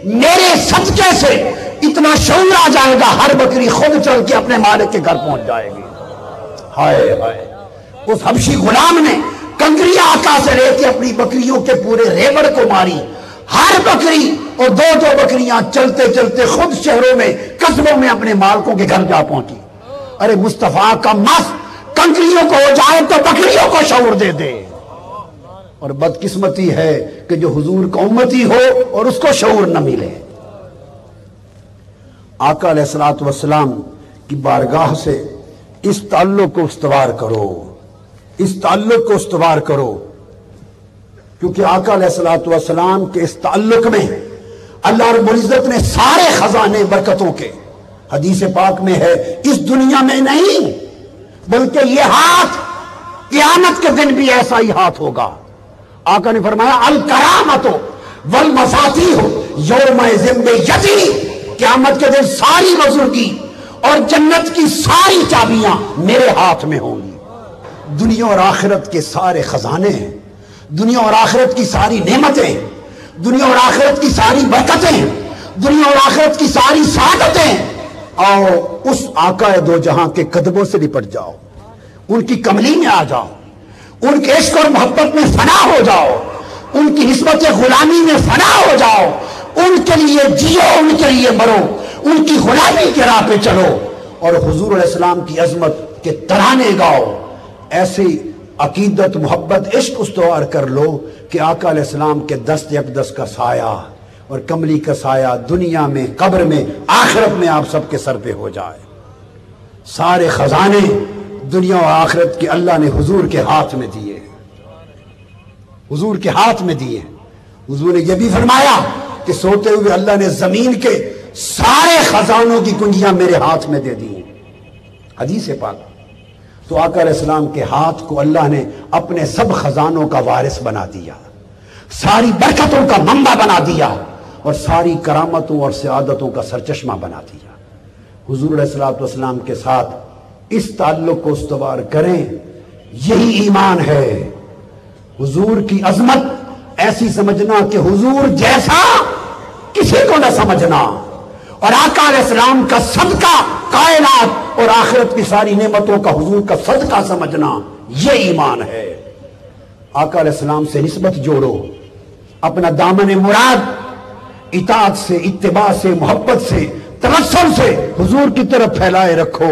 میرے صدقے سے اتنا شعور آ جائے گا، ہر بکری خود چل کے اپنے مالک کے گھر پہنچ جائے گی۔ ہائے ہائے، اس حبشی غلام نے کنکریاں آقا سے لے کے اپنی بکریوں کے پورے ریوڑ کو ماری، ہر بکری اور 2 بکریاں چلتے چلتے خود شہروں میں، قصبوں میں اپنے مالکوں کے گھر جا پہنچی۔ ارے مصطفیٰ کا مس کنکریوں کو ہو جائے تو بکریوں کو شعور دے دے۔ اور بدقسمتی ہے کہ جو حضور کا امتی ہو اور اس کو شعور نہ ملے۔ آقا علیہ الصلوۃ والسلام کی بارگاہ سے اس تعلق کو استوار کرو، اس تعلق کو استوار کرو، کیونکہ آقا علیہ الصلوۃ والسلام کے اس تعلق میں اللہ رب العزت نے سارے خزانے برکتوں کے، حدیث پاک میں ہے اس دنیا میں نہیں بلکہ یہ ہاتھ قیامت کے دن بھی ایسا ہی ہاتھ ہوگا۔ آقا نے فرمایا الکرامت والمفاتیح یومئذ بیدی، قیامت کے دن ساری بزرگی اور جنت کی ساری چابیاں میرے ہاتھ میں ہوں گی۔ دنیا اور آخرت کے سارے خزانے ہیں، دنیا اور آخرت کی ساری نعمتیں، دنیا اور آخرت کی ساری برکتیں، دنیا اور آخرت کی ساری سعادتیں، آؤ اس آقا دو جہاں کے قدموں سے لپٹ جاؤ، ان کی کملی میں آ جاؤ، ان کے عشق اور محبت میں فنا ہو جاؤ، ان کی نسبت غلامی میں فنا ہو جاؤ، ان کے لیے جیو، ان کے لیے مرو، ان کی غلامی کے راہ پہ چلو، اور حضور علیہ السلام کی عظمت کہ ترانے گاؤ، ایسی عقیدت محبت عشق استوار کر لو کہ آقا علیہ السلام کے دست اقدس کا سایہ اور کملی کا سایہ دنیا میں، قبر میں، آخرت میں آپ سب کے سر پہ ہو جائے۔ سارے خزانے دنیا و آخرت کے اللہ نے حضور کے ہاتھ میں دیے، حضور کے ہاتھ میں دیے۔ حضور نے یہ بھی فرمایا کہ سوتے ہوئے اللہ نے زمین کے سارے خزانوں کی کنجیاں میرے ہاتھ میں دے دی، حدیث پاک۔ تو آقا علیہ السلام کے ہاتھ کو اللہ نے اپنے سب خزانوں کا وارث بنا دیا، ساری برکتوں کا منبع بنا دیا اور ساری کرامتوں اور سعادتوں کا سرچشمہ بنا دیا۔ حضور علیہ السلام کے ساتھ اس تعلق کو استوار کریں، یہی ایمان ہے۔ حضور کی عظمت ایسی سمجھنا کہ حضور جیسا کسی کو نہ سمجھنا، اور آقا علیہ السلام کا صدقہ کائنات اور آخرت کی ساری نعمتوں کا حضور کا صدقہ سمجھنا، یہ ایمان ہے۔ آقا علیہ السلام سے نسبت جوڑو، اپنا دامن مراد اطاعت سے، اتباع سے، محبت سے، توسل سے حضور کی طرف پھیلائے رکھو،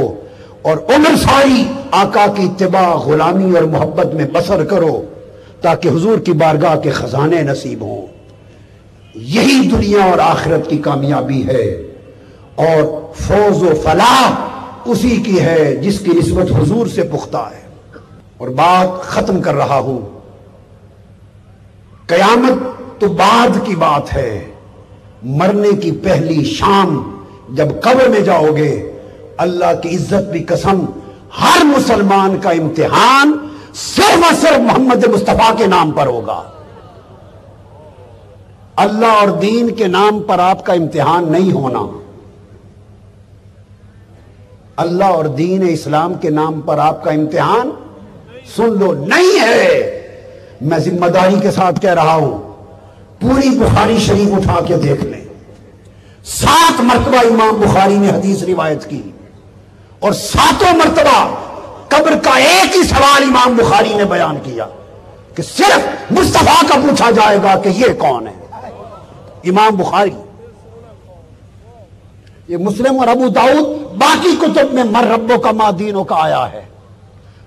اور عمر ساری آقا کی اتباع، غلامی اور محبت میں بسر کرو تاکہ حضور کی بارگاہ کے خزانے نصیب ہوں۔ یہی دنیا اور آخرت کی کامیابی ہے، اور فوز و فلاح اسی کی ہے جس کی نسبت حضور سے پختہ ہے۔ اور بات ختم کر رہا ہوں، قیامت تو بعد کی بات ہے، مرنے کی پہلی شام جب قبر میں جاؤ گے، اللہ کی عزت بھی قسم، ہر مسلمان کا امتحان صرف اور صرف محمد مصطفیٰ کے نام پر ہوگا۔ اللہ اور دین کے نام پر آپ کا امتحان نہیں ہونا، اللہ اور دین اسلام کے نام پر آپ کا امتحان، سن لو، نہیں ہے۔ میں ذمہ داری کے ساتھ کہہ رہا ہوں، پوری بخاری شریف اٹھا کے دیکھ لیں، 7 مرتبہ امام بخاری نے حدیث روایت کی، اور 7 مرتبہ قبر کا ایک ہی سوال امام بخاری نے بیان کیا کہ صرف مصطفیٰ کا پوچھا جائے گا کہ یہ کون ہے۔ امام بخاری، یہ مسلم اور ابو داؤد باقی کتب میں من ربو کا ما دینوں کا آیا ہے،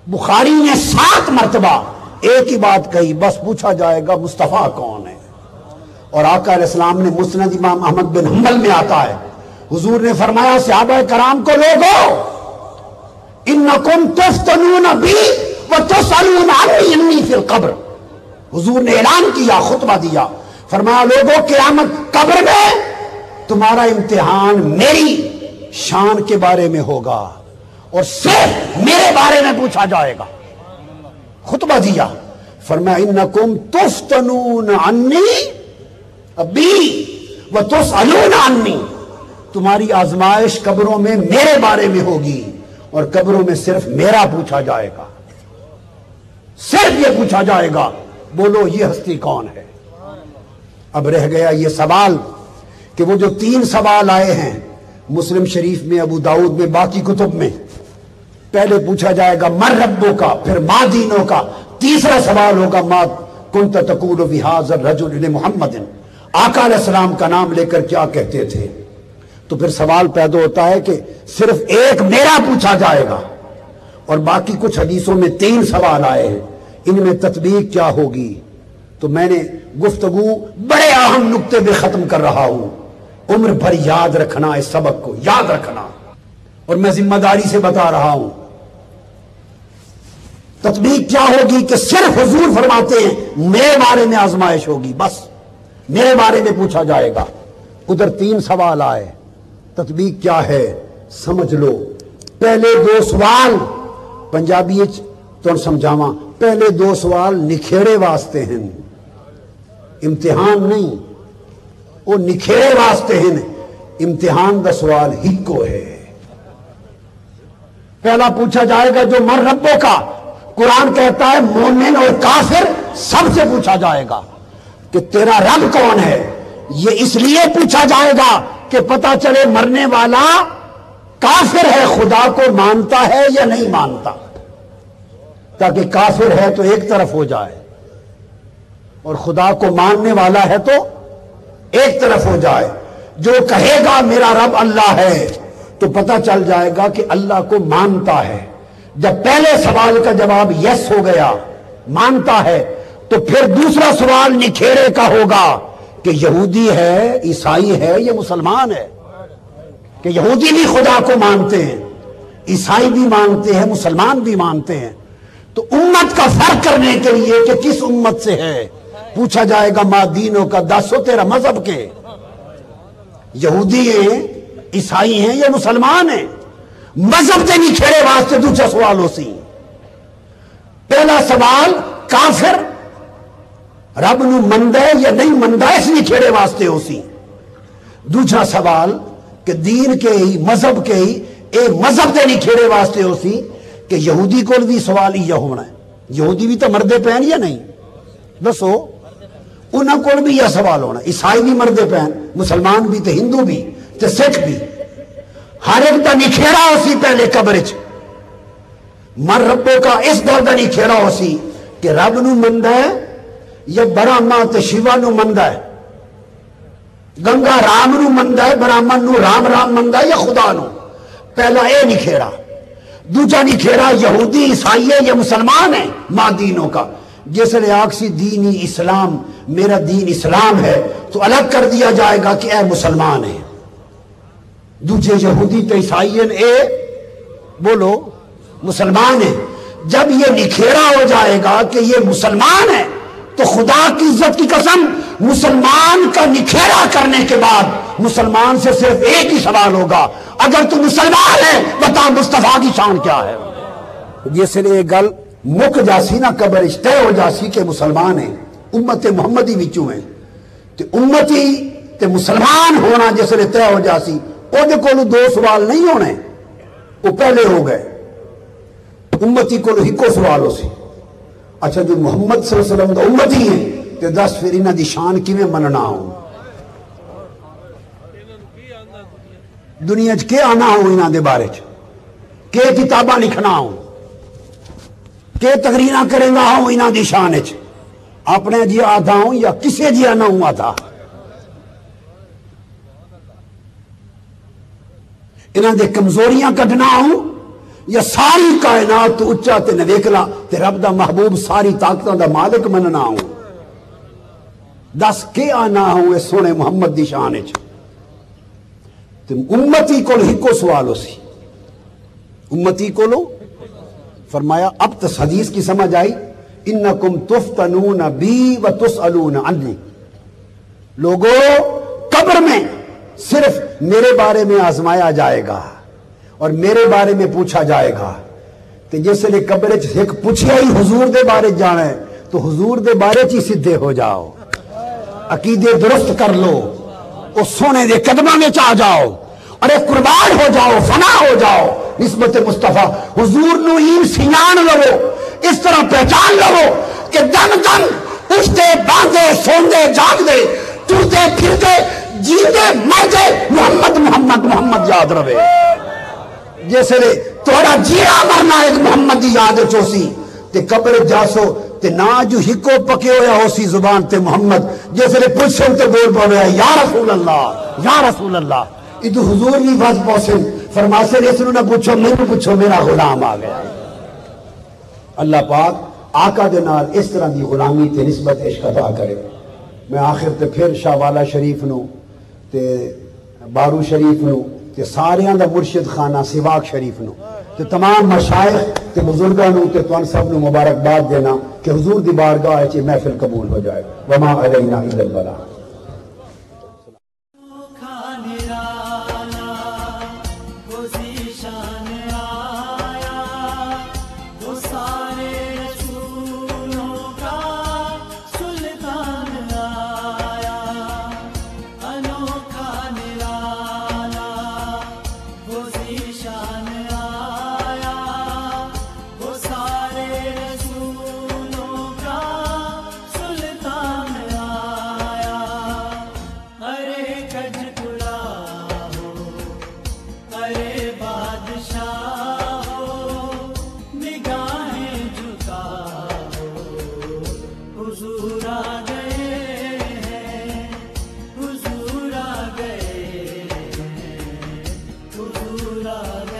بخاری نے 7 مرتبہ ایک ہی بات کہی، بس پوچھا جائے گا مصطفیٰ کون ہے۔ اور آقا علیہ السلام نے مسند امام احمد بن حنبل میں آتا ہے، حضور نے فرمایا صحابہ کرام کو، لوگو انکم تفتنون بی وتسألون عنی انی فی القبر۔ حضور نے اعلان کیا، خطبہ دیا، فرمایا لوگو قیامت قبر میں تمہارا امتحان میری شان کے بارے میں ہوگا اور صرف میرے بارے میں پوچھا جائے گا۔ خطبہ دیا، فرمایا انکم تفتنون عنی بی وتسألون عنی، تمہاری آزمائش قبروں میں میرے بارے میں ہوگی اور قبروں میں صرف میرا پوچھا جائے گا، صرف یہ پوچھا جائے گا، بولو یہ ہستی کون ہے۔ اب رہ گیا یہ سوال کہ وہ جو 3 سوال آئے ہیں مسلم شریف میں، ابو داؤد میں، باقی کتب میں، پہلے پوچھا جائے گا من ربوں کا، پھر ما دینوں کا، تیسرا سوال ہوگا ما کنت تقول فی ھذا الرجل لمحمد، آقا علیہ السلام کا نام لے کر کیا کہتے تھے۔ تو پھر سوال پیدا ہوتا ہے کہ صرف ایک میرا پوچھا جائے گا، اور باقی کچھ حدیثوں میں 3 سوال آئے ہیں، ان میں تطبیق کیا ہوگی۔ تو میں نے گفتگو بڑے اہم نقطے پہ ختم کر رہا ہوں، عمر بھر یاد رکھنا، اس سبق کو یاد رکھنا، اور میں ذمہ داری سے بتا رہا ہوں تطبیق کیا ہوگی کہ صرف حضور فرماتے ہیں میرے بارے میں آزمائش ہوگی، بس میرے بارے میں پوچھا جائے گا۔ ادھر 3 سوال آئے، تطبیق کیا ہے سمجھ لو۔ پہلے 2 سوال پنجابی تو سمجھاواں، پہلے 2 سوال نکھیڑے واسطے ہیں، امتحان نہیں، وہ نکھیڑے واسطے ہیں، امتحان دا سوال ہکو ہے۔ پہلا پوچھا جائے گا جو من ربوں کا، قرآن کہتا ہے مومن اور کافر سب سے پوچھا جائے گا کہ تیرا رب کون ہے۔ یہ اس لیے پوچھا جائے گا کہ پتہ چلے مرنے والا کافر ہے، خدا کو مانتا ہے یا نہیں مانتا، تاکہ کافر ہے تو ایک طرف ہو جائے اور خدا کو ماننے والا ہے تو ایک طرف ہو جائے۔ جو کہے گا میرا رب اللہ ہے تو پتہ چل جائے گا کہ اللہ کو مانتا ہے، جب پہلے سوال کا جواب یس ہو گیا، مانتا ہے، تو پھر دوسرا سوال نکھیڑے کا ہوگا کہ یہودی ہے، عیسائی ہے، یہ مسلمان ہے؟ کہ یہودی بھی خدا کو مانتے ہیں، عیسائی بھی مانتے ہیں، مسلمان بھی مانتے ہیں، تو امت کا فرق کرنے کے لیے کہ کس امت سے ہے پوچھا جائے گا ما دینوں کا، دسو تیرا مذہب کے، یہودی ہیں، عیسائی ہیں یا مسلمان ہیں؟ مذہب دے نکھیڑے واسطے دوسرا سوال ہو سی۔ پہلا سوال کافر رب نو مندہ ہے یا نہیں مندہ اس نکھیڑے واسطے ہو سی۔ دوسرا سوال کہ دین کے ہی مذہب کے ہی اے مذہب دے نکھیڑے واسطے ہو سی کہ یہودی کو بھی سوال یہ ہونا ہے، یہودی بھی تو مردے پہن یا نہیں؟ دسو، انہوں کو بھی یہ سوال ہونا، عیسائی بھی مردے پہن، مسلمان بھی تے ہندو بھی تے سکھ بھی، ہر ایک دا نکھیڑا ہو سی پہلے قبر چ۔ مر ربوں کا اس دور دا نکھیڑا ہو سی کہ رب نو مندہ ہے یا برہما تے شیوا نو مندہ ہے، گنگا رام نو مندہ ہے، برہمن نو رام رام مندہ ہے یا خدا نو؟ پہلا اے نکھیڑا۔ دوجا نکھیڑا یہودی عیسائی ہے یا مسلمان ہے، ماں دینوں کا۔ جس نے آکسی دینی اسلام، میرا دین اسلام ہے، تو الگ کر دیا جائے گا کہ اے مسلمان ہے۔ دوجے یہودی تے عیسائی اے بولو مسلمان ہے۔ جب یہ نکھیڑا ہو جائے گا کہ یہ مسلمان ہے تو خدا کی عزت کی قسم مسلمان کا نکھیڑا کرنے کے بعد مسلمان سے صرف ایک ہی سوال ہوگا، اگر تو مسلمان ہے بتا مصطفیٰ کی شان کیا ہے۔ جس نے یہ گل مک جاسی نا قبر طے ہو جاسی کہ مسلمان ہیں، امت محمدی وچوں ہیں، تے امتی تے مسلمان ہونا جس نے طے ہو جاسی، او دے کولو دو سوال نہیں ہونے، وہ پہلے ہو گئے۔ امتی کولو ہکو سوال ہو سی، اچھا جو محمد صلی اللہ علیہ وسلم دا امتی ہیں تے دس پھر انہاں دی شان کیویں مننا ہوں، دنیا چ کے آنا ہوں، انہاں دے بارے چ کے کتاباں لکھنا ہوں، کے تقریراں کریں گا ہوں انہاں دی شان چ، اپنے جی آدھا ہوں یا کسے جی آنا ہوں آدھا، انہاں دے کمزوریاں کڈنا ہوں یا ساری کائنات تو اچا تے نویکلا تے رب دا محبوب ساری طاقتاں دا مالک مننا ہوں، دس کے آنا ہوں اس سونے محمد دی شان چ۔ امتی کو ہکو سوال ہو سی، امتی کو لو فرمایا اب تس حدیث کی سمجھ آئی، انکم تفتنون بی و تسألون عنی، لوگو قبر میں صرف میرے بارے میں آزمایا جائے گا اور میرے بارے میں پوچھا جائے گا، تو جس نے قبر ایک پوچھیا ہی حضور دے بارے جانا ہے تو حضور دے بارے چی سدھے ہو جاؤ، عقیدے درست کر لو، اس سونے دے قدمہ میں چاہ جاؤ اور ایک قربان ہو جاؤ، فنا ہو جاؤ نسبت مصطفیٰ حضور نو ہی سینان لو، اس طرح پہچان لو کہ دن دن اٹھتے باندھے سوندے جاگدے ٹرتے پھرتے جیتے مردے محمد محمد محمد یاد رہے، جیسے توڑا جیڑا مرنا ایک محمد دی یاد چوسی تے قبر جاسو تے نا جو ہکو پکے ہویا ہو سی زبان تے محمد، جیسے پوچھن تے بول پاوے یا رسول اللہ یا رسول اللہ، ادھو حضور بھی بات پوسن فرماسے رسول نہ پوچھو میں پوچھو میرا غلام آ گیا۔ اللہ پاک آقا دے نال اس طرح دی غلامی تے نسبت عشق عطا کرے۔ میں آخر تے پھر شاہوالا شریف نو تے بارو شریف نو تے ساریاں دا مرشد خانہ سواک شریف نو تے تمام مشائخ تے بزرگاں نو تے توان سب نو مبارکباد دینا کہ حضور دی بارگاہ وچ محفل قبول ہو جائے، وما علینا الا البلاغ۔ حضور آ گئے ہیں، حضور آ گئے ہیں، حضور آ گئے۔